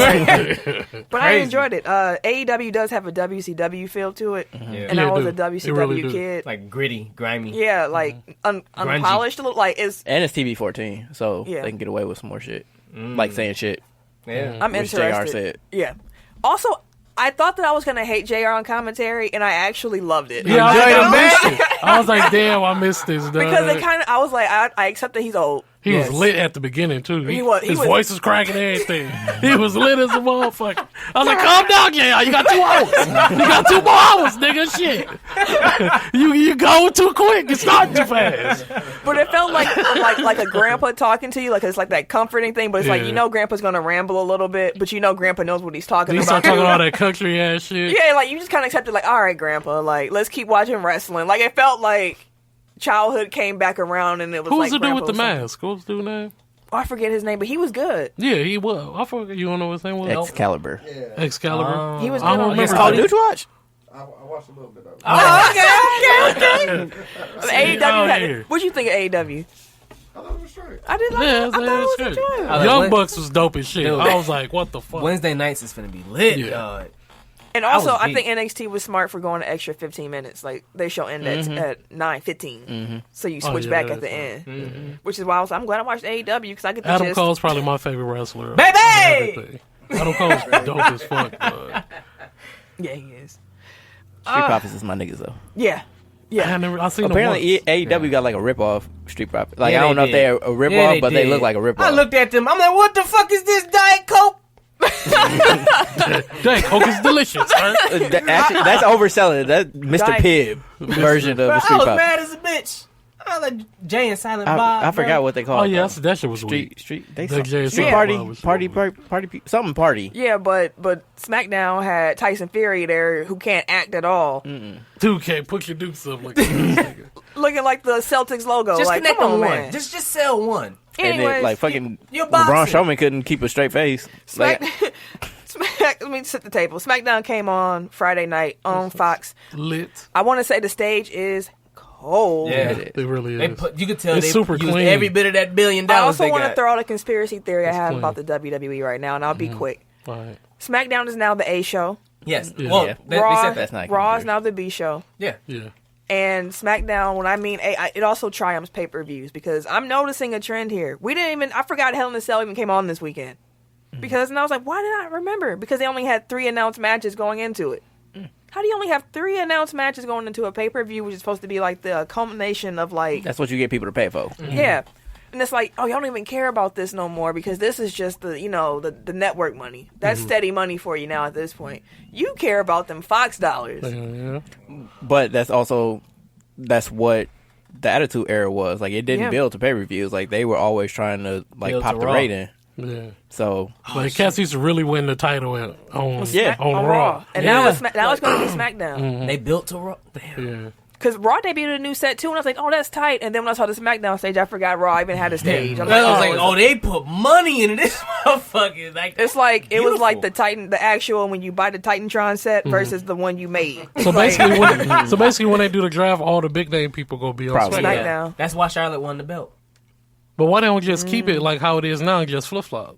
but I enjoyed it. AEW does have a WCW feel to it, and Yeah, I was dude. a It WCW really do. kid. Like gritty, grimy. Yeah, like unpolished. A little, like it's. And it's TV 14, so Yeah. they can get away with some more shit. Like saying shit. Yeah. I'm Which JR interested. said. Yeah. Also, I thought that I was gonna hate JR on commentary, and I actually loved it. Yeah, Enjoyed him, man. I was like, damn, I missed this. Dog. Because they kind of, I was like, I accept that he's old. He Yes. was lit at the beginning too. He was- His voice was cracking and everything. He was lit as a motherfucker. I was like, calm down, yeah. You got 2 hours. You got 2 more hours, nigga. Shit. you go too quick. You start too fast. But it felt like a grandpa talking to you, like it's like that comforting thing. But it's like, Yeah. you know, grandpa's gonna ramble a little bit, but you know, grandpa knows what he's talking He about. start talking all that country ass shit. Yeah, like you just kind of accepted, like, all right, grandpa, like let's keep watching wrestling. Like it felt like childhood came back around, and it was Who like was the dude with the grandpa was mask? What was the dude name? Oh, I forget his name, but he was good. Yeah, he was. I forget. You don't know what his name was? Excalibur. Excalibur. He was I good don't on remember. that. Oh, did you watch? I watched a little bit of it. Okay. AEW. Oh, had yeah. it. What'd you think of AEW? I thought it was straight. I did like Yeah, I thought it was that's good. enjoyable. like, Young what- Bucks was dope as shit. Dude. I was like, what the fuck? Wednesday nights is finna be lit, Yeah. dog. And also, was I think geek. NXT was smart for going an extra 15 minutes. Like, they show end at 9:15. So you switch yeah, back that at the is end. Which is why I was I'm glad I watched AEW because I get the Adam gist. Cole's probably my favorite wrestler. Baby! Everything. Adam Cole's dope as fuck. Bro. Yeah, he is. Street Profits is my niggas, though. Yeah. Yeah. I seen Apparently, him once. AEW got like a ripoff Street Profits. Like, Yeah, I don't they know if they're did. a ripoff, Yeah, they but they did. look like a ripoff. I looked at them. I'm like, what the fuck is this Diet Coke? Dang, Coke is delicious. Right? That's overselling. That's Mr. Diet. Pibb version of the I street was pop. mad as a bitch. I was like Jay and Silent Bob. I forgot what they call Oh it. yeah, that shit was weak. Street. They Like Jay and street Silent party, Bob was party, something party. Yeah, but SmackDown had Tyson Fury there who can't act at all. 2K, put your dukes up like Looking like the Celtics logo. Just like, connect come on on, one. man. Just sell one. And Anyways, then, like, fucking You're LeBron boxing. Strowman couldn't keep a straight face. Like, let me set the table. SmackDown came on Friday night on Fox. lit. I want to say the stage is cold. Yeah. It really They is. you could tell It's they super used clean. every bit of that $1 billion I also they want to got. throw out a conspiracy theory I have clean. about the WWE right now, and I'll be quick. All right. SmackDown is now the A show. Yes. Yeah. Well, Yeah. they Raw, said that. that's not Raw is conspiracy. now the B show. Yeah. Yeah. And SmackDown, when I mean A, it also triumphs pay-per-views because I'm noticing a trend here. I forgot Hell in a Cell even came on this weekend. And I was like, why did I remember? Because they only had 3 announced matches going into it. How do you only have 3 announced matches going into a pay-per-view, which is supposed to be like the culmination of like, that's what you get people to pay for. yeah. And it's like, oh, y'all don't even care about this no more because this is just the network money. That's steady money for you now at this point. You care about them Fox dollars. Yeah. But that's what the Attitude Era was. Like, it didn't build to pay-per-views. Like, they were always trying to, like, Build pop to the Raw. rating. Yeah. So, Like Cats used to really win the title on On Raw. And Yeah. now it's going to be SmackDown. They built to Raw. Damn. Yeah. Because Raw debuted a new set too, and I was like, oh, that's tight. And then when I saw the SmackDown stage, I forgot Raw even had a stage. I I'm was like, like, oh, they put money into this motherfucker. Like, It's like, it was like Beautiful. the actual when you buy the Titantron set versus the one you made. So basically, when they do the draft, all the big name people gonna be on Probably. SmackDown. SmackDown. That's why Charlotte won the belt. But why don't we just keep it like how it is now and just flip flop?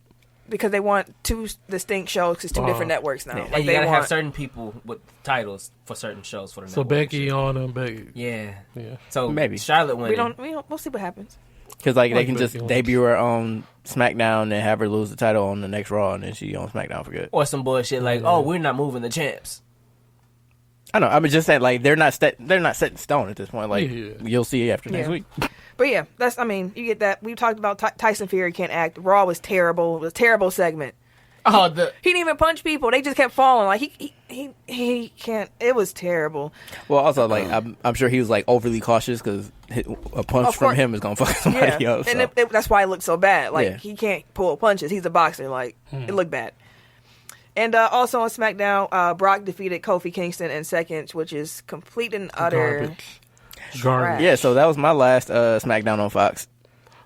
Because they want 2 distinct shows, because 2 different networks now. And Like you they gotta want, have certain people with titles for certain shows for the So network. Becky on and Becky. Yeah. Yeah. So Maybe. Charlotte won. we'll see what happens. because, like, they Like can just Becky debut her on SmackDown and have her lose the title on the next Raw, and then she on SmackDown for good. Or some bullshit like, oh, we're not moving the champs. I know. I'm just saying, like, they're not set in stone at this point. Like, Yeah. you'll see after next Yeah. week. But yeah, you get that. We talked about Tyson Fury can't act. Raw was terrible. It was a terrible segment. Oh, He didn't even punch people. They just kept falling. Like he can't. It was terrible. Well, also, like, I'm sure he was, like, overly cautious because a punch Of from course. him is gonna fuck somebody Yeah, else. and So. that's why it looked so bad. Like Yeah. he can't pull punches. He's a boxer. Like it looked bad. And also on SmackDown, Brock defeated Kofi Kingston in seconds, which is complete and utter. Garbage. Yeah, so that was my last SmackDown on Fox.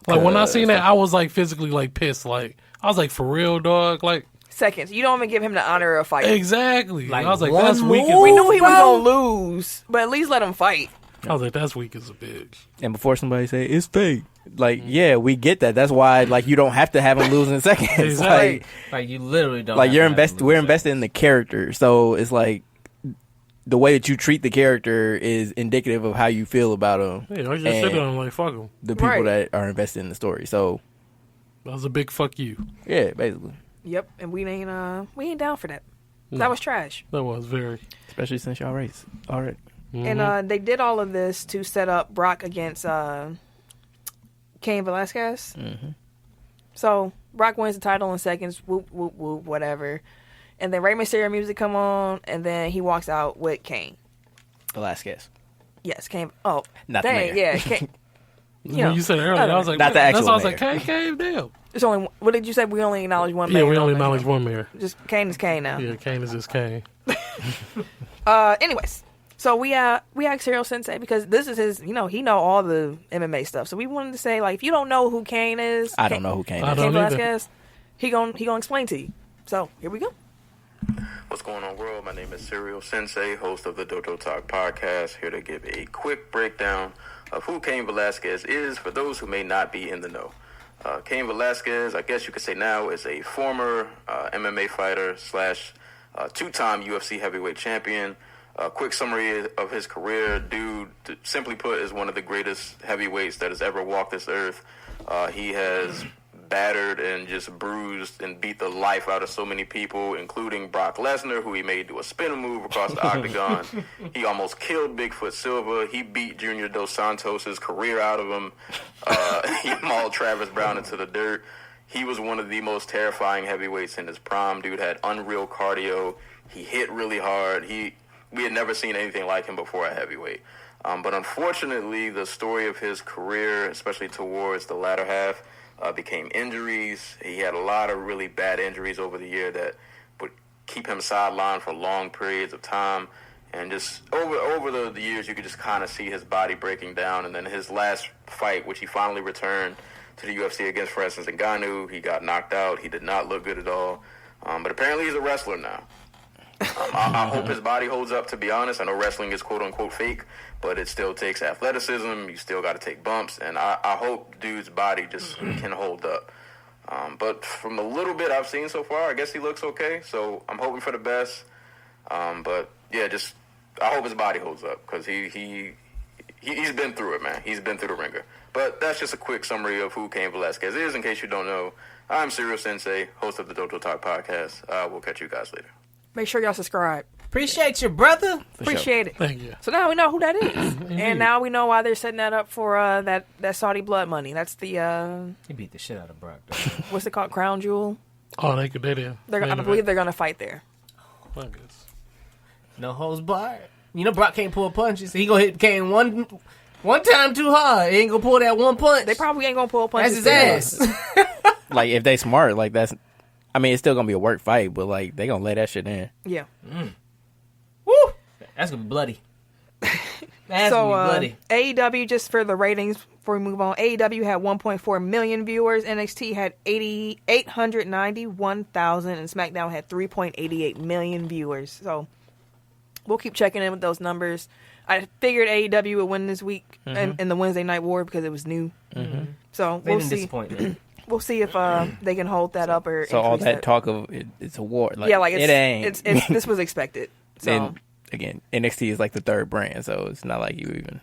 Like when I seen that, I was like physically like pissed. Like I was like, for real, dog. Like Seconds. You don't even give him the honor of fighting. exactly. Like, I was like, one that's weak. move? We knew he was Bro. gonna lose, but at least let him fight. I was like, that's weak as a bitch. And before somebody say it's fake, like, yeah, we get that. That's why, like, you don't have to have him lose in seconds. Exactly. like you literally don't. Like, have you're to have invested. them We're lose invested in the character, so it's like the way that you treat the character is indicative of how you feel about him. Yeah, I just And sit there and like, fuck him. the people Right. that are invested in the story. So That was a big fuck you. yeah, basically, Yep, and we ain't down for that. That was trash. That was very. especially since y'all race already. And they did all of this to set up Brock against Cain Velasquez. So Brock wins the title in seconds. Whoop whoop whoop, whatever. And then Rey Mysterio music come on, and then he walks out with Cain. Velasquez, Yes, Cain. Oh, Not the dang, mayor. yeah. Cain. When you said it earlier, I was like, Not the that's actual why I was like, mayor. Kane, damn. It's only. What did you say? We only acknowledge one. Yeah, mayor, we only don't acknowledge one mayor. Just Cain is Cain now. Yeah, Kane is just Kane. Anyways, so we asked Serial Sensei because this is his. He know all the MMA stuff. So we wanted to say, like, if you don't know who Cain is, I don't know who came. I Cain don't either. Velasquez, he gonna explain to you. So here we go. What's going on, world? My name is Serial Sensei, host of the WTECK podcast, here to give a quick breakdown of who Cain Velasquez is for those who may not be in the know. Cain Velasquez, I guess you could say now, is a former MMA fighter / two-time UFC heavyweight champion. Quick summary of his career: dude, simply put, is one of the greatest heavyweights that has ever walked this earth. He has battered and just bruised and beat the life out of so many people, including Brock Lesnar, who he made do a spinner move across the octagon. He almost killed Bigfoot Silva. He beat Junior Dos Santos' career out of him. He mauled Travis Brown into the dirt. he was one of the most terrifying heavyweights in his prime. Dude had unreal cardio. He hit really hard. We had never seen anything like him before at heavyweight. But unfortunately, the story of his career, especially towards the latter half, became injuries. He had a lot of really bad injuries over the year that would keep him sidelined for long periods of time. And just over the years, you could just kind of see his body breaking down. And then his last fight, which he finally returned to the UFC against Francis Ngannou, he got knocked out. He did not look good at all. But apparently he's a wrestler now. I hope his body holds up, to be honest. I know wrestling is quote-unquote fake, but it still takes athleticism. You still got to take bumps. And I hope dude's body just can hold up. But from the little bit I've seen so far, I guess he looks okay. So I'm hoping for the best. But, yeah, I hope his body holds up because he's been through it, man. He's been through the ringer. But that's just a quick summary of who Cain Velasquez is, in case you don't know. I'm Serial Sensei, host of the Dojo Talk podcast. We'll catch you guys later. Make sure y'all subscribe. Appreciate you, brother. Appreciate it. Thank you. So now we know who that is. And now we know why they're setting that up for that Saudi blood money. That's the... He beat the shit out of Brock, though. what's it called? Crown Jewel? Oh, they did. I believe they're going to fight there. I guess. No holds barred. You know Brock can't pull punches. He gonna hit Kane one time too hard. He ain't gonna pull that one punch. They probably ain't going to pull punches. That's his ass. Like, if they smart, like, that's... I mean, it's still gonna be a work fight, but, like, they gonna lay that shit in. Yeah. Woo! That's gonna be bloody. That's gonna be bloody. AEW, just for the ratings before we move on, AEW had 1.4 million viewers. NXT had 891,000, and SmackDown had 3.88 million viewers. So we'll keep checking in with those numbers. I figured AEW would win this week in the Wednesday Night War because it was new. So we'll see. Disappointment. We'll see if they can hold that up or. So all that talk of it's a war, like, yeah, like it ain't. It's this was expected. So and again, NXT is like the third brand, so it's not like you even.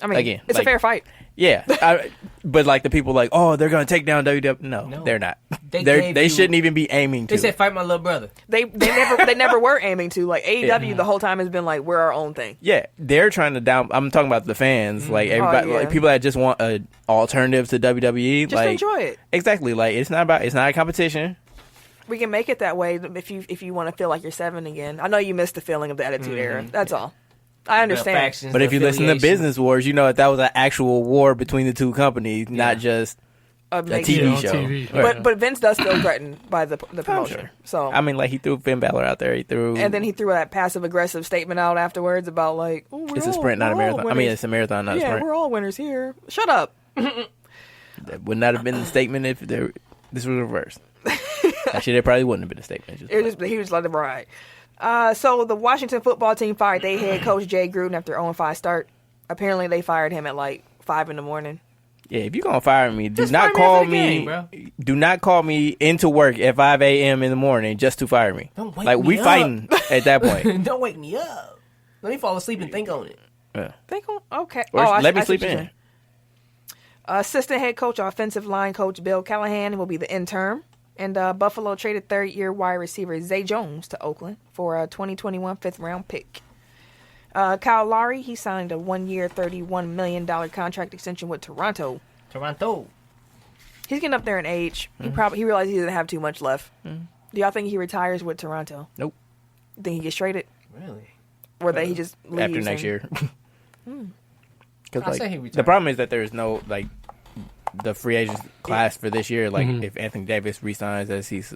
I mean, again, it's like, a fair fight. Yeah, but like the people like, oh, they're gonna take down WWE. No, they're not. They shouldn't even be aiming to. They said, "Fight my little brother." They never were aiming to. Like AEW, the whole time has been like, we're our own thing. Yeah, they're trying to down. I'm talking about the fans, like everybody, like people that just want an alternative to WWE. Just like, enjoy it. Exactly. Like it's not a competition. We can make it that way if you want to feel like you're 7 again. I know you missed the feeling of the Attitude Era. That's all. I understand. But if you listen to Business Wars, you know that was an actual war between the two companies, not just a TV show. TV. Right. But Vince does feel threatened by the promotion. Sure. So I mean, like he threw Finn Balor out there. And then he threw that passive aggressive statement out afterwards about like, it's a sprint, not a marathon. I mean, it's a marathon, not a sprint. Yeah, we're all winners here. Shut up. That would not have been the statement if this was reversed. Actually, there probably wouldn't have been a statement. He was let it ride. So the Washington football team fired their head coach Jay Gruden after 0-5 start. Apparently, they fired him at like 5 a.m. Yeah, if you're gonna fire me, do not call me. Do not call me into work at 5 a.m. in the morning just to fire me. Don't wake like me we up. fighting at that point. Don't wake me up. Let me fall asleep and think on it. Think on okay. Or let me sleep in. Assistant head coach, offensive line coach Bill Callahan will be the interim. And Buffalo traded third-year wide receiver Zay Jones to Oakland for a 2021 fifth-round pick. Kyle Lowry, he signed a 1-year, $31 million contract extension with Toronto. He's getting up there in age. He realized he doesn't have too much left. Do y'all think he retires with Toronto? Nope. You think he gets traded? Really? Or that he just leaves after next year? Because say he retires. the problem is that there is no like the free agent class for this year. Like if Anthony Davis resigns as he's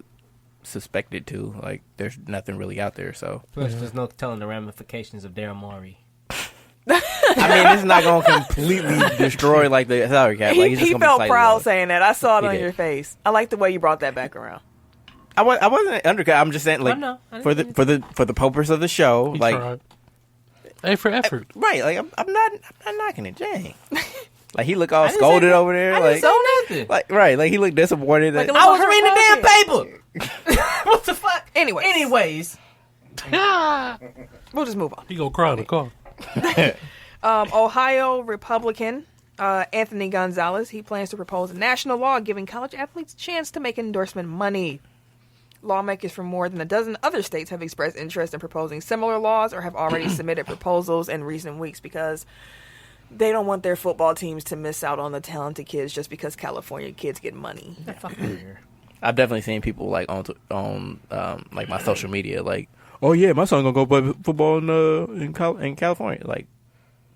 suspected to, like there's nothing really out there. So plus, there's no telling the ramifications of Daryl Morey. I mean, it's not going to completely destroy like the salary cap. Like, he felt proud saying that. I saw it on your face. I like the way you brought that back around. I wasn't undercut. I'm just saying, like, for the purpose of the show, He like, tried. A for effort, right? Like, I'm not knocking it, dang. Like he looked all scolded over there, like nothing. Like right, like he looked disappointed. Like I was reading the damn paper. What the fuck? Anyways, we'll just move on. He gonna cry in the car. Ohio Republican Anthony Gonzalez, he plans to propose a national law giving college athletes a chance to make endorsement money. Lawmakers from more than a dozen other states have expressed interest in proposing similar laws or have already submitted proposals in recent weeks because they don't want their football teams to miss out on the talented kids just because California kids get money. I've definitely seen people like on like my social media, like, oh yeah, my son gonna go play football in California. Like,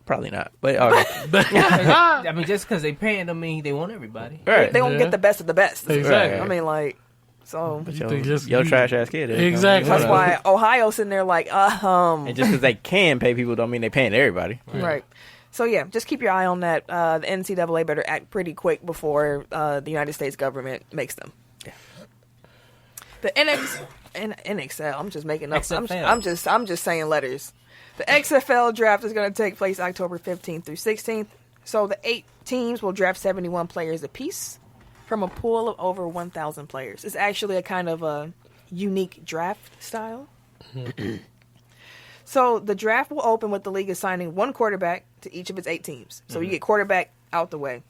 probably not, but I mean, just because they paying them mean they want everybody. right. They don't get the best of the best. Exactly. I mean, like, so Yo trash ass kid. Exactly. that's why Ohio's sitting there like, And just because they can pay people don't mean they paying everybody. Right. So, yeah, just keep your eye on that. The NCAA better act pretty quick before the United States government makes them. Yeah. The NXL, I'm just making up. XFL. I'm just saying letters. The XFL draft is going to take place October 15th through 16th. So the 8 teams will draft 71 players apiece from a pool of over 1,000 players. It's actually a kind of a unique draft style. So the draft will open with the league assigning 1 quarterback to each of its 8 teams. So you get quarterback out the way.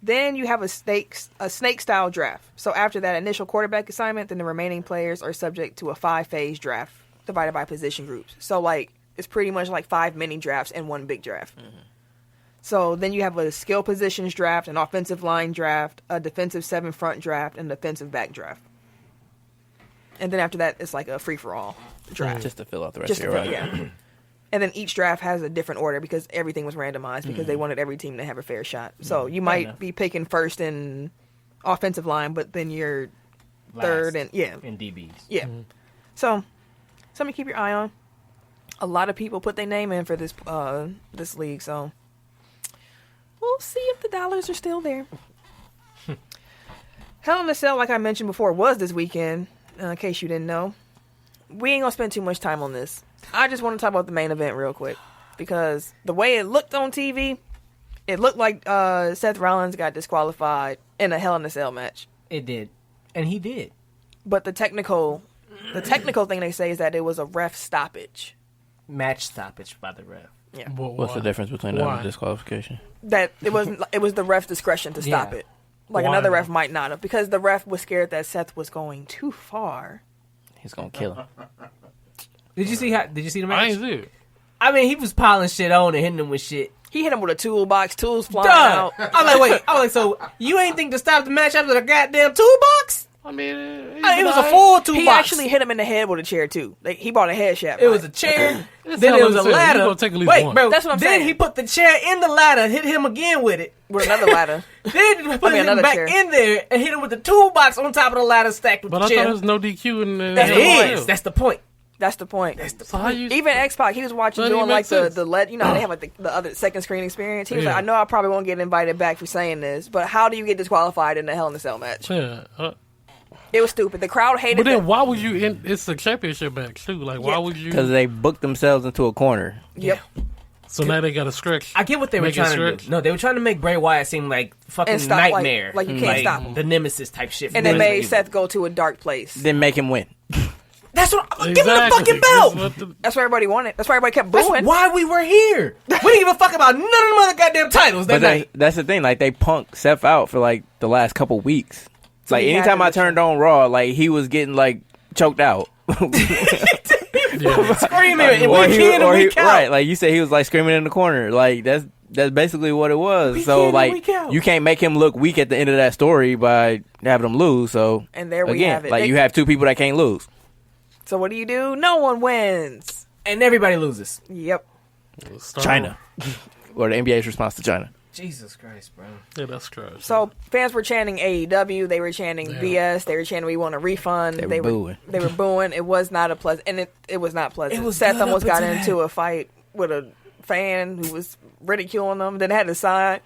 Then you have a snake style draft. So after that initial quarterback assignment, then the remaining players are subject to a 5-phase draft divided by position groups. So like it's pretty much like 5 mini drafts and 1 big draft. So then you have a skill positions draft, an offensive line draft, a defensive 7 front draft, and a defensive back draft. And then after that, it's like a free-for-all draft. Just to fill out the rest of your roster. Yeah. And then each draft has a different order because everything was randomized because they wanted every team to have a fair shot. So you might be picking first in offensive line, but then you're third and in DBs. Yeah. So something to keep your eye on. A lot of people put their name in for this league, so we'll see if the dollars are still there. Hell in a Cell, like I mentioned before, was this weekend. In case you didn't know, we ain't gonna spend too much time on this. I just want to talk about the main event real quick because the way it looked on TV, it looked like Seth Rollins got disqualified in a Hell in a Cell match. It did, and he did. But the technical thing they say is that it was a ref stoppage. Match stoppage by the ref. Yeah. What's the difference between that and disqualification? That it was the ref's discretion to stop it. Like another ref might not have, because the ref was scared that Seth was going too far. He's gonna kill him. Did you see the match? I ain't see it. I mean, he was piling shit on and hitting him with shit. He hit him with a toolbox, tools flying out. I'm like, wait. I'm like, so you ain't think to stop the match after the goddamn toolbox? I mean, it was a full toolbox. He actually hit him in the head with a chair too. Like, he bought a head shaft. It was a chair. Then Then it was a ladder. Gonna take at least Wait, one. bro. That's what I'm then saying. he put the chair in the ladder, hit him again with it. With another ladder. Then he put him another back chair. in there and hit him with the toolbox on top of the ladder stacked with But the I chair. thought there was no DQ in the There is. That's the point. That's the point. So how you, Even X-Pac, he was watching Doesn't doing even make like sense. the LED, you know how they have like the other second screen experience. He was Yeah. like, I know I probably won't get invited back for saying this, but how do you get disqualified in a Hell in a Cell match? yeah. It was stupid. The crowd hated But then it. why would you? It's a championship match too. Like why would you? Because they booked themselves into a corner. Yep. So now they got a stretch. I get what they were Make it trying to stretch. do. No, they were trying to make Bray Wyatt seem like fucking And stop, like- nightmare. like you can't stop him. The nemesis type shit. And they made Evil. Seth go to a dark place. Then make him win. That's what. Give him the fucking belt. That's what everybody wanted. That's why everybody kept That's booing. why we were here. We didn't give a fuck about none of them other goddamn titles that But night. that's the thing. Like they punked Seth out for like the last couple weeks. So Like he had anytime to I turned on Raw, like he was getting like choked out. Screaming and week in and week out. Right, like you said, he was like screaming in the corner. Like that's basically what it was. Week So in and like week out. you can't make him look weak at the end of that story by having him lose. So And there we again, have it. like They- you have 2 people that can't lose. So what do? No one wins. And everybody loses. Yep. China, or the NBA's response to China. Jesus Christ, bro. Yeah, that's trash. So fans were chanting AEW. They were chanting BS. They were chanting we want a refund. They were booing. They were booing. It was not a pleasant, and it was not pleasant. It was Seth good almost up got until into that. a fight with a fan who was ridiculing them. Then had to sign.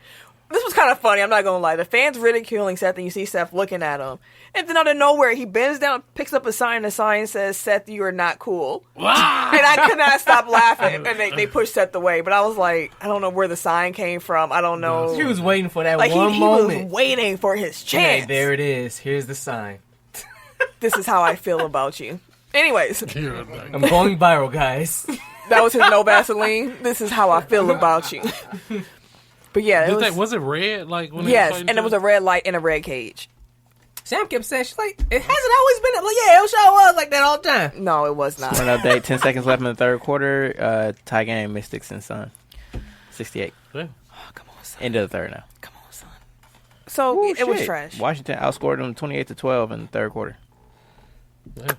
This was kind of funny. I'm not gonna lie. The fans ridiculing Seth, and you see Seth looking at him, and then out of nowhere he bends down, picks up a sign. The sign says, "Seth, you are not cool." And I could not stop laughing. And they pushed Seth away. But I was like, I don't know where the sign came from. I don't know. He was waiting for that Like one he moment. was waiting for his Hey, chance. there it is. Here's the sign. This is how I feel about you. Anyways, I'm going viral, guys. that was his no Vaseline. This is how I feel about you. But yeah, it was it red? Like when yes, and it was a red light in a red cage. Sam kept saying, she's like, it hasn't always been like, yeah, it sure was like that all the time. No, it was not. One update: 10 seconds left in the third quarter. Tie game, Mystics and Sun. 68. Yeah. Oh, come on, son. End of the third now. Come on, son. So Ooh, it was shit. trash. Washington outscored them 28-12 in the third quarter. Yeah.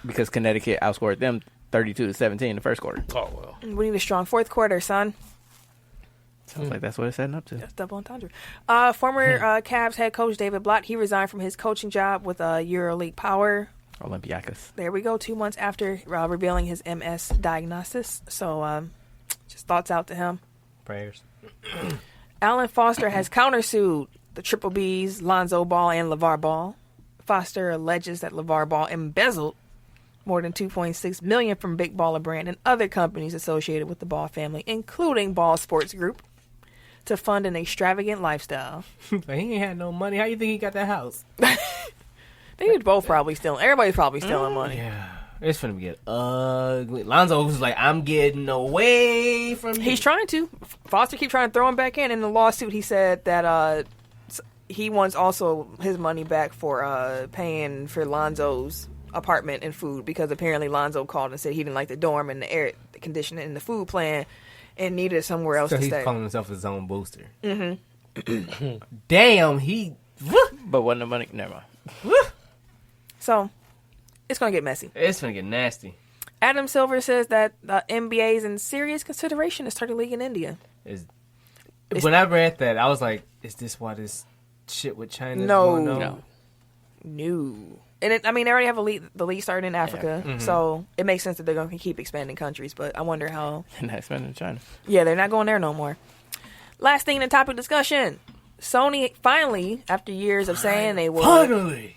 Because Connecticut outscored them 32-17 in the first quarter. Oh, well. We need a strong fourth quarter, son. Sounds like that's what it's setting up to. That's double entendre. Former Cavs head coach David Blatt, he resigned from his coaching job with EuroLeague Power. Olympiacos. There we go, 2 months after revealing his MS diagnosis. So just thoughts out to him. Prayers. Alan Foster has countersued the Triple Bs, Lonzo Ball, and LeVar Ball. Foster alleges that LeVar Ball embezzled more than $2.6 million from Big Baller Brand and other companies associated with the Ball family, including Ball Sports Group, to fund an extravagant lifestyle. But he ain't had no money. How you think he got that house? They was both probably stealing. Everybody's probably stealing money. Yeah. It's finna get ugly. Lonzo was like, I'm getting away from you. He's trying to. Foster keep trying to throw him back in. In the lawsuit, he said that he wants also his money back for paying for Lonzo's apartment and food, because apparently Lonzo called and said he didn't like the dorm and the air conditioning and the food plan and needed somewhere else to he's stay. calling himself his own booster. Mm-hmm. Damn, he... But wasn't the money... Never mind. So, it's going to get messy. It's gonna get nasty. Adam Silver says that the NBA is in serious consideration to start a league in India. When I read that, I was like, is this why this shit with China is No. going on? No. And they already have the league started in Africa, so it makes sense that they're going to keep expanding countries, but I wonder how... They're not expanding to China. Yeah, they're not going there no more. Last thing in the topic discussion. Sony finally, after years of saying they would,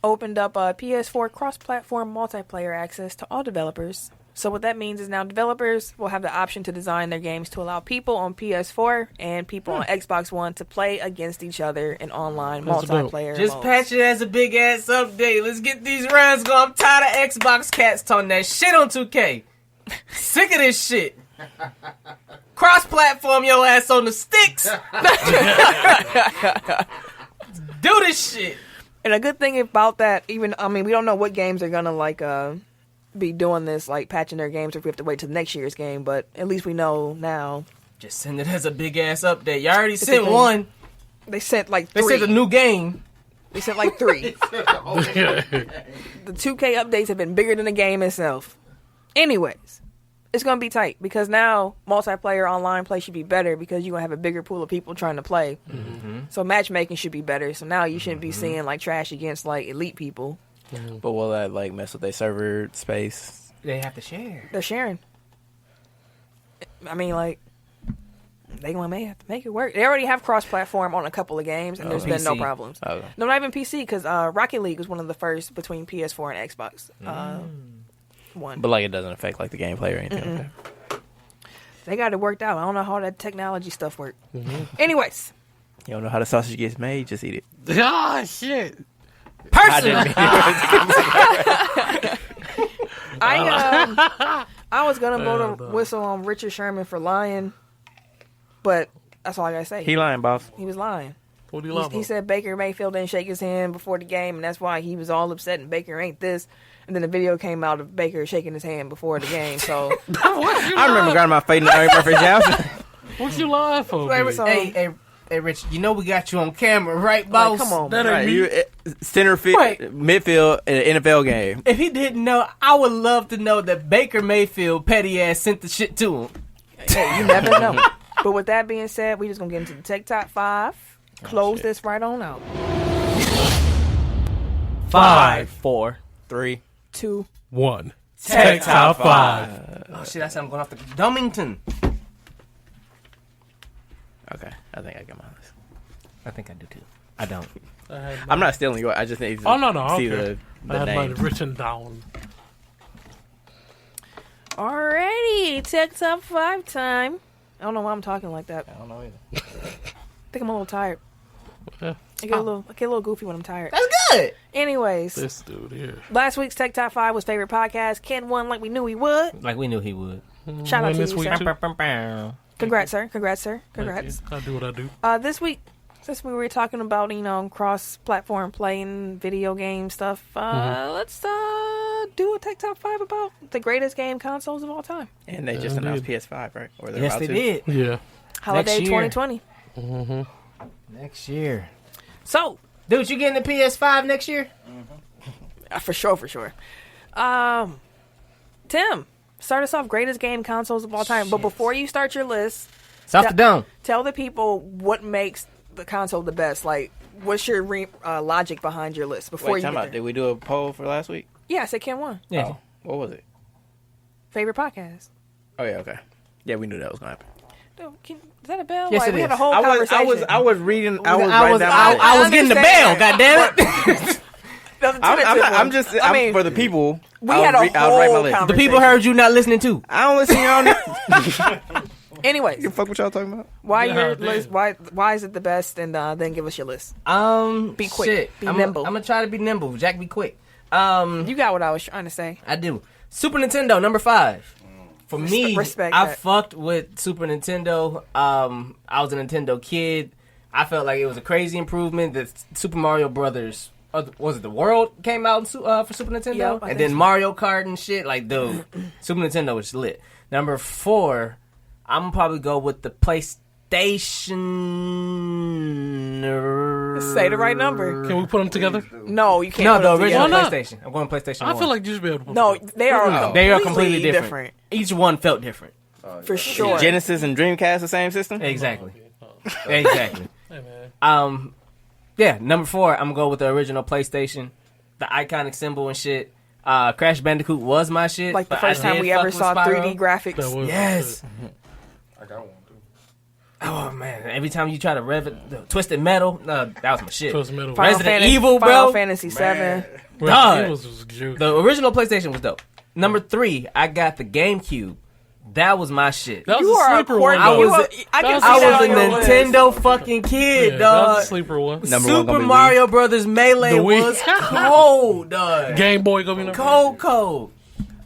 opened up PS4 cross-platform multiplayer access to all developers. So what that means is now developers will have the option to design their games to allow people on PS4 and people on Xbox One to play against each other in online multiplayer Just modes. patch it as a big ass update. Let's get these rounds going. I'm tired of Xbox cats talking that shit on 2K. Sick of this shit. Cross-platform your ass on the sticks. Do this shit. And a good thing about that, we don't know what games are gonna be doing this, like patching their games, or if we have to wait till next year's game. But at least we know now. Just send it as a big ass update. You already sent one. They sent like 3. They sent a new game. They sent like 3. The 2K updates have been bigger than the game itself. Anyways, it's gonna be tight because now multiplayer online play should be better because you're gonna have a bigger pool of people trying to play. Mm-hmm. So matchmaking should be better. So now you shouldn't be seeing like trash against like elite people. Mm-hmm. But will that mess with their server space? They have to share. They're sharing. They gonna have to make it work. They already have cross-platform on a couple of games, and there's been no problems. Okay. No, not even PC, because Rocket League was one of the first between PS4 and Xbox One. But it doesn't affect the gameplay or anything. Okay. They got it worked out. I don't know how that technology stuff worked. Mm-hmm. Anyways, you don't know how the sausage gets made? Just eat it. Ah, shit. Personally, I was gonna blow the whistle on Richard Sherman for lying, but that's all I gotta say. He lying, boss. He was lying. What do you lie about? He said Baker Mayfield didn't shake his hand before the game, and that's why he was all upset. And Baker ain't this. And then the video came out of Baker shaking his hand before the game. So I remember grabbing my face in Earl Murphy's house. What you lying for? Hey, Rich, you know we got you on camera, right, boss? Come on, That man. ain't me. You, center field, Wait. midfield in an NFL game. If he didn't know, I would love to know that Baker Mayfield, petty ass, sent the shit to him. Hey, you never know. But with that being said, we just gonna get into the Tech Top 5. Close this right on out. 5, 4, 3, 2. 1. Tech Top 5. Oh shit! I said I'm going off the Dummington. Okay, I think I got my list. I think I do too. I don't. I'm not stealing yours. I just need to see okay. the I had name. mine written down. Alrighty, Tech Top 5 time. I don't know why I'm talking like that. I don't know either. I think I'm a little tired. Yeah. I get a little goofy when I'm tired. That's good. Anyways, This dude here. last week's Tech Top 5 was favorite podcast. Ken won like we knew he would. Like we knew he would. Shout out to this you, week sir. too. Congrats, sir. Congrats, sir. Thank Congrats. you. I do what I do. This week, since we were talking about, cross-platform playing video game stuff, let's do do a Tech Top 5 about the greatest game consoles of all time. And they just announced PS5, right? Or Yes, they did. Yeah. Holiday Next year. 2020. Next year. So, Dude, you getting the PS5 next year? for sure. Tim, start us off. Greatest game consoles of all time. But before you start your list, It's off the dome. tell the people what makes the console the best. Like, what's your logic behind your list before Wait, you time get out. there? Did we do a poll for last week? Yeah, I said Ken won. Yeah. Oh, what was it? Favorite podcast. Oh yeah, okay. Yeah, we knew that was gonna happen. Dude, is that a bell? Yes, like, it we had a is. whole conversation. I was reading. I was I writing was, down. I was getting the bell. understand. Goddammit. I'm for the people. We had a I'll write my whole list. The people heard you not listening too. I don't listen to y'all. Anyways, You fuck what y'all talking about? why Yeah, your dude. list? Why is it the best? And then give us your list. Be quick. Shit. Be I'm nimble. I'm gonna try to be nimble. Jack, be quick. You got what I was trying to say. I do. Super Nintendo, number 5. For me, Respect I that. fucked with Super Nintendo. I was a Nintendo kid. I felt like it was a crazy improvement that Super Mario Brothers, was it The World, came out for Super Nintendo? Yep, I and think then so. Mario Kart and shit. Like, dude, Super Nintendo was lit. Number 4, I'm gonna probably go with the PlayStation. Say the right number. Can we put them together? No, you can't. No, put the them original together. not? PlayStation. I'm going PlayStation I 1. feel like you should be able to put No, them they are. They are completely different. Each one felt different. For sure. Genesis and Dreamcast, the same system. Exactly. Exactly. Hey, man. Yeah, number 4, I'm gonna go with the original PlayStation, the iconic symbol and shit. Crash Bandicoot was my shit. Like the but I first time did we fuck ever with saw Spyro. 3D graphics. That was Yes. I got one too. Oh man, every time you try to rev it, the Twisted Metal, that was my shit. Twisted Metal. Final Resident Fantasy, Evil, bro. Final Fantasy 7. Dog. It was juice. The original PlayStation was dope. Number 3, I got the GameCube. That was my shit. That was You a are a sleeper quirky. one. I though. was I that can was see I that was on a your list. Nintendo fucking kid, Yeah, that dog. was a sleeper one. Number one Super gonna be Mario Brothers Melee The Wii. was cold, dog. Game Boy gonna be number Cold.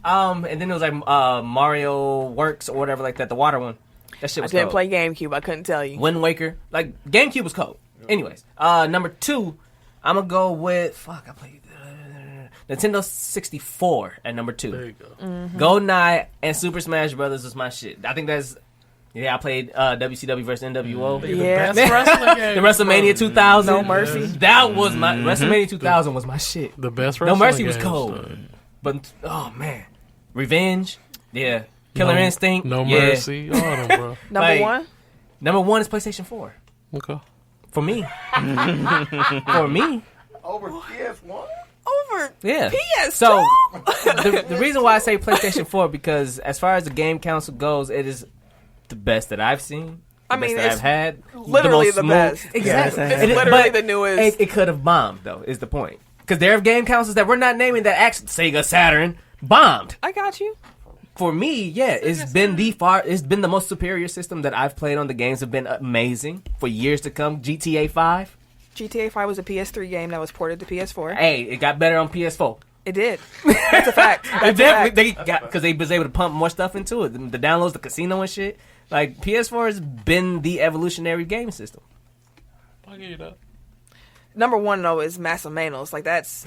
And then it was like Mario Works or whatever like that, the water one. That shit I was didn't cold. play GameCube. I couldn't tell you. Wind Waker. Like, GameCube was cold. Anyways, number 2, I'm going to go with, I played Nintendo 64 at number 2. There you go. GoldenEye and Super Smash Brothers was my shit. I think that's, I played WCW versus NWO. Yeah. Best wrestling game. The WrestleMania 2000. No Mercy. That was my, WrestleMania 2000 was my shit. The best No wrestling Mercy was games, cold. though. But, oh man. Revenge. Yeah. Killer Instinct. No yeah. Mercy. All of them, bro. Number Like, 1? Number 1 is PlayStation 4. Okay. For me. For me. Over PS1? Over Yeah. PS2. So the reason why I say PlayStation 4 because as far as the game console goes, it is the best that I've seen. The I mean, best that it's I've had. literally most the smooth- best. Exactly. It's It is- literally but the newest. It could have bombed though. Is the point? Because there are game consoles that we're not naming that actually Sega Saturn bombed. I got you. For me, yeah, it's been the most superior system that I've played on. The games have been amazing for years to come. GTA 5. GTA 5 was a PS3 game that was ported to PS4. Hey, it got better on PS4. It did. That's a fact. That's a fact. Definitely, they got because they was able to pump more stuff into it. The downloads, the casino and shit. Like PS4 has been the evolutionary game system. I'll give you that. Number 1 though is Massive Manos. Like that's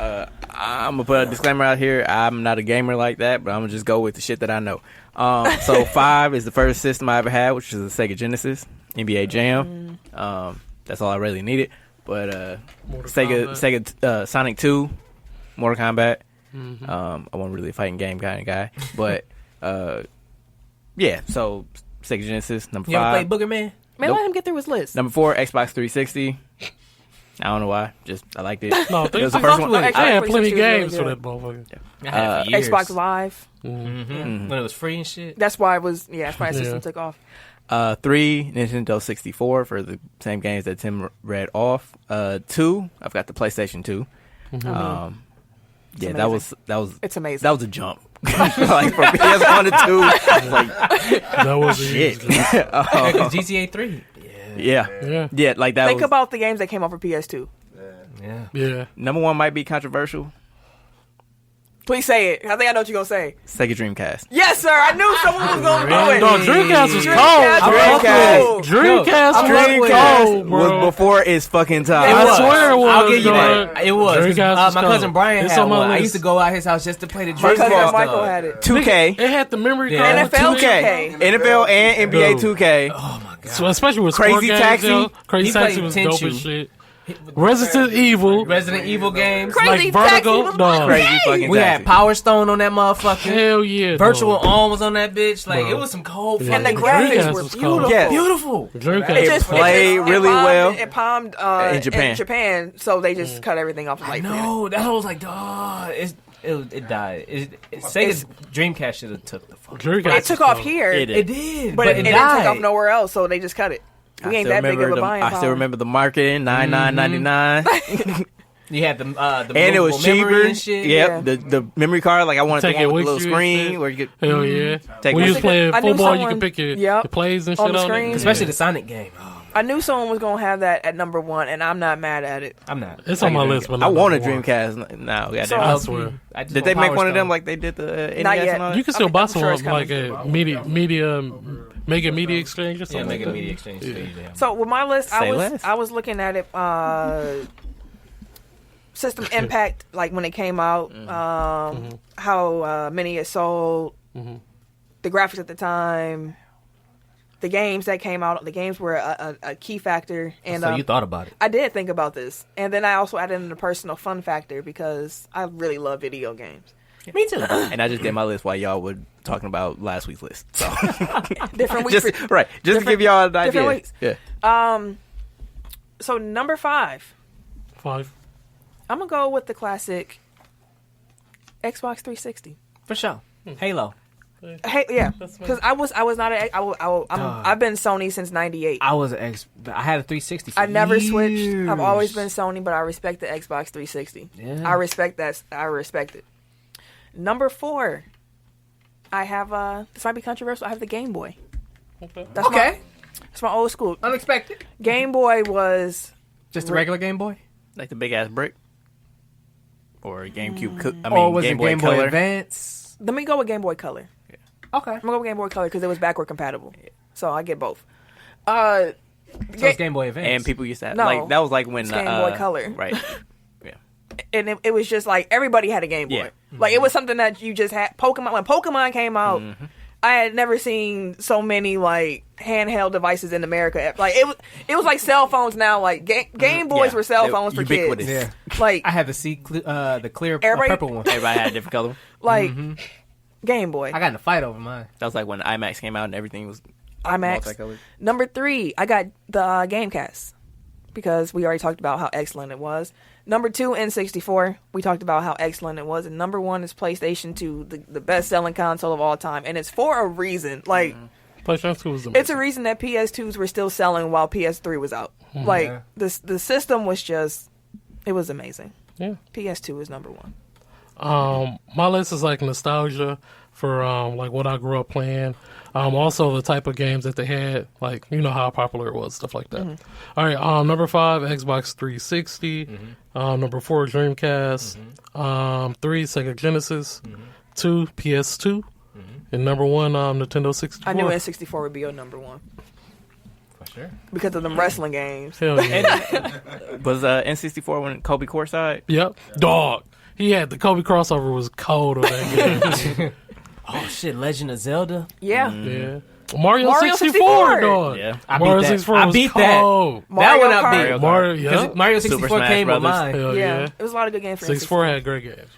I'm gonna put a disclaimer out here. I'm not a gamer like that, but I'm gonna just go with the shit that I know. So 5 is the first system I ever had, which is the Sega Genesis, NBA Jam. That's all I really needed. But Mortal Sega Sonic 2, Mortal Kombat. I wasn't really a fighting game kind of guy, but yeah. So Sega Genesis, number You ever 5. played Booger Man? Man, Nope. let him get through his list. Number 4, Xbox 360. I don't know why. Just I liked it. No, It was the first one. I I had plenty Xbox 360 games was for really that motherfucker. I had it for years. Xbox Live. When it was free and shit. That's why it was. Yeah, that's why the system Yeah. took off. 3, Nintendo 64 for the same games that Tim read off. 2, I've got the PlayStation 2. Yeah, that was It's amazing. that was a jump. Like from PS1 to 2, like That was a shit. GTA 3. Yeah, Yeah. like that Think was about the games that came out for PS2. Yeah. Yeah. number 1 might be controversial. Please say it. I think I know what you're going to say. Sega Dreamcast. Yes, sir. I knew someone was going to do it. No, Dreamcast was cold. Dreamcast was cold, bro. Was before its fucking time. I swear it was. I'll give you that. dog. It was. Dreamcast was My cold. cousin Brian It's had on my one. I list. used to go out his house just to play the My Dreamcast. cousin Michael dog. had it. 2K. It had the memory Yeah. card. NFL 2K. 2K. NFL and NBA Dude. 2K. Oh my god. So especially with Crazy sport games, Taxi. yo. Crazy He Taxi played was dope Tenchu. as shit. Resident Evil. Resident Evil games. Crazy Like Vertigo, Taxi was dog. my Crazy game. fucking We Taxi. had Power Stone on that motherfucker. Hell yeah. Virtual dog. On was on that bitch. Like Bro. it was some cold Yeah. And the fucking graphics Dreamcast were was beautiful. cold. Yes. beautiful. Dreamcast It was played cold. really well. It palmed In Japan. so they just cut everything off. Like, No, that was like, dog. It died. Sega's Dreamcast should have took the fuck. Dreamcast it took was off cold. here, It did, but it didn't take died. off nowhere else, so they just cut it. We ain't that big of a buying I still power. remember the marketing, $99.99. You had the And it was movable memory cheaper. and shit. Yep, Yeah. the memory card. Like I wanted Take the it one with the with little you and screen shit. where you could. Hell yeah. Take When it. you was playing I knew football, you someone- could pick your Yep. plays and On shit the on screen. it. Especially the Sonic game. Oh, I knew someone was gonna have that at number one, and I'm not mad at it. I'm not. It's on my list, but I not want a number one. Dreamcast now. So- Goddamn. I swear. I just Did they want make Power one of them Stone. like they did the NES Not yet. and all that? You can still I'm buy sure some it's like coming. a Mega Media Exchange or Yeah, something. make like a that. media exchange. Yeah. So with my list, Say less. I was looking at it. System Impact, like when it came out, how many it sold, the graphics at the time, the games that came out. The games were a key factor, and So you thought about it. I did think about this, and then I also added in the personal fun factor because I really love video games. Me too. And I just did my list while y'all were talking about last week's list. So Different weeks, just to give y'all an idea. different weeks. Yeah. So number 5, 5. I'm gonna go with the classic Xbox 360. For sure. Halo. Hey, yeah, That's because I was not I've been Sony since '98. I was I had a 360. For I never years. switched. I've always been Sony, but I respect the Xbox 360. Yeah. I respect that. I respect it. Number 4, I have this might be controversial. I have the Game Boy. Okay. That's Okay. It's my old school. Unexpected. Game Boy was Just a regular Game Boy. Like the big ass brick. Or GameCube. Or was Game it Boy Game Boy Color. Advance? let me go with Game Boy Color. Okay. I'm gonna go with Game Boy Color because it was backward compatible, so I get both. So it's Game Boy Advance. And people used to have, No. like that was like when It's Game Boy Color. Right. Yeah. And it was just like everybody had a Game Boy. Yeah. Like it was something that you just had. Pokemon, when Pokemon came out, I had never seen so many like handheld devices in America. Like it was like cell phones now. Like Game Boys Yeah. were cell They- phones for ubiquitous. kids. Yeah. Like I had the clear Everybody- purple one. Everybody had a different color. like Game Boy, I got in a fight over mine. That was like when IMAX came out and everything was IMAX. multicolored. Number 3, I got the Gamecast because we already talked about how excellent it was. Number 2, N64. We talked about how excellent it was. And number 1 is PlayStation 2, the best-selling console of all time. And it's for a reason. Like, PlayStation 2 was the it's a reason that PS2s were still selling while PS3 was out. Like, Yeah. the system was just, it was amazing. Yeah. PS2 is number 1. My list is like nostalgia for like what I grew up playing. Also the type of games that they had, like you know how popular it was, stuff like that. All right, number 5, Xbox 360. Number 4, Dreamcast. 3, Sega Genesis. 2, PS2. And number 1, Nintendo 64. I knew N64 would be your number 1 For sure. because of them wrestling games. Hell yeah. Was N64 when Kobe courtside? Yep. Dog. He had the Kobe crossover was cold on that game. Oh shit! Legend of Zelda. Yeah. Yeah. Mario Mario 64, dog. Yeah. I beat Mario that. 64 I was beat that. cold. That Mario one I Kart. beat. Mario, Because yeah. Mario Super 64 Smash came with Brothers. mine. Hell Yeah. yeah. It was a lot of good games for 64 had great games.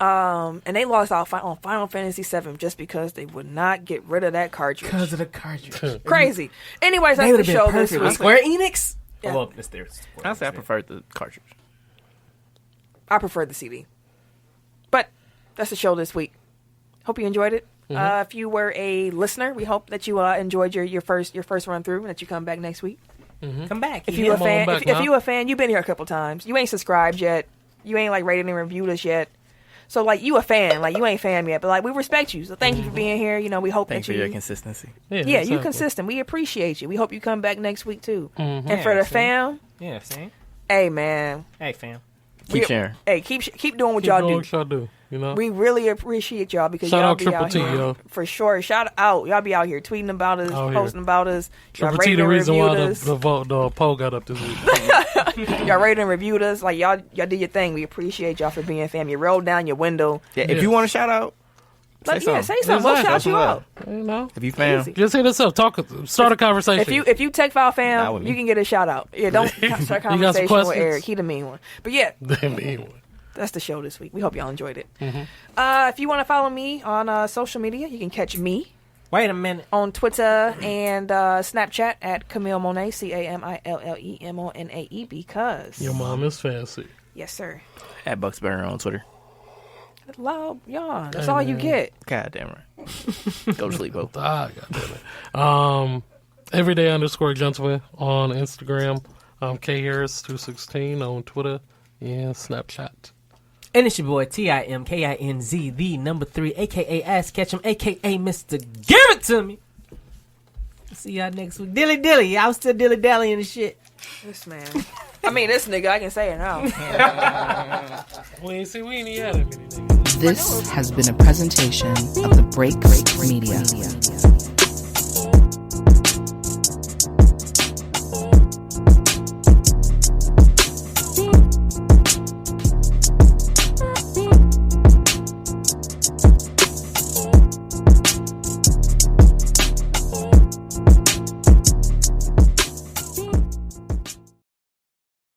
And they lost out on Final Fantasy VII just because they would not get rid of that cartridge. Because of the cartridge. Crazy. Anyways, They that's would the have been show this perfect with week. Square Enix. Yeah. Oh, well, it's theirs. Honestly, I preferred the cartridge. I prefer the CD. But that's the show this week. Hope you enjoyed it. If you were a listener, we hope that you enjoyed your first run through and that you come back next week. Come back. If you a Come on fan, back if now. you a fan, you've been here a couple times. You ain't subscribed yet. You ain't like rated and reviewed us yet. So like you a fan, like you ain't fan yet, but like we respect you. So thank you for being here. You know, we hope Thanks that for you your consistency. yeah, exactly. you consistent. We appreciate you. We hope you come back next week too. And Yeah, for the see? fam, Yeah, see? hey man, Hey, fam. Keep sharing. Hey, keep doing what y'all do. What y'all do, you know? We really appreciate y'all because Shout y'all out be Triple out T, here. yo. For sure. Shout out. Y'all be out here tweeting about us, posting about us. Y'all Triple T, the reason why us. the poll got up this week. Y'all rated and reviewed us. Like, y'all did your thing. We appreciate y'all for being fam. You rolled down your window. Yeah, if you want to shout out, say something. We'll shout you out. You know? If you fam. Easy. Just hit us up. Start a conversation. If you tech file fam, you can get a shout out. Yeah, don't start a conversation with Eric. He the mean one. But yeah. The mean one. That's the show this week. We hope y'all enjoyed it. Mm-hmm. If you want to follow me on social media, you can catch me. Wait a minute. On Twitter and Snapchat at Camille Monet, CamilleMonae, because your mom is fancy. Yes, sir. At Bucks Burner on Twitter. Loud yawn. That's all you get. God damn right. Go to sleep, Hope. God damn it. Everyday_gentleman on Instagram. K Harris 216 on Twitter and Snapchat. And it's your boy TIMKINZ, the number 3, aka Ass Ketchum, aka Mr. Give It To Me. See y'all next week. Dilly dilly. I was still dilly dallying and shit. This man. I mean, this nigga, I can say it now. We ain't had it. This has been a presentation of the Break Media.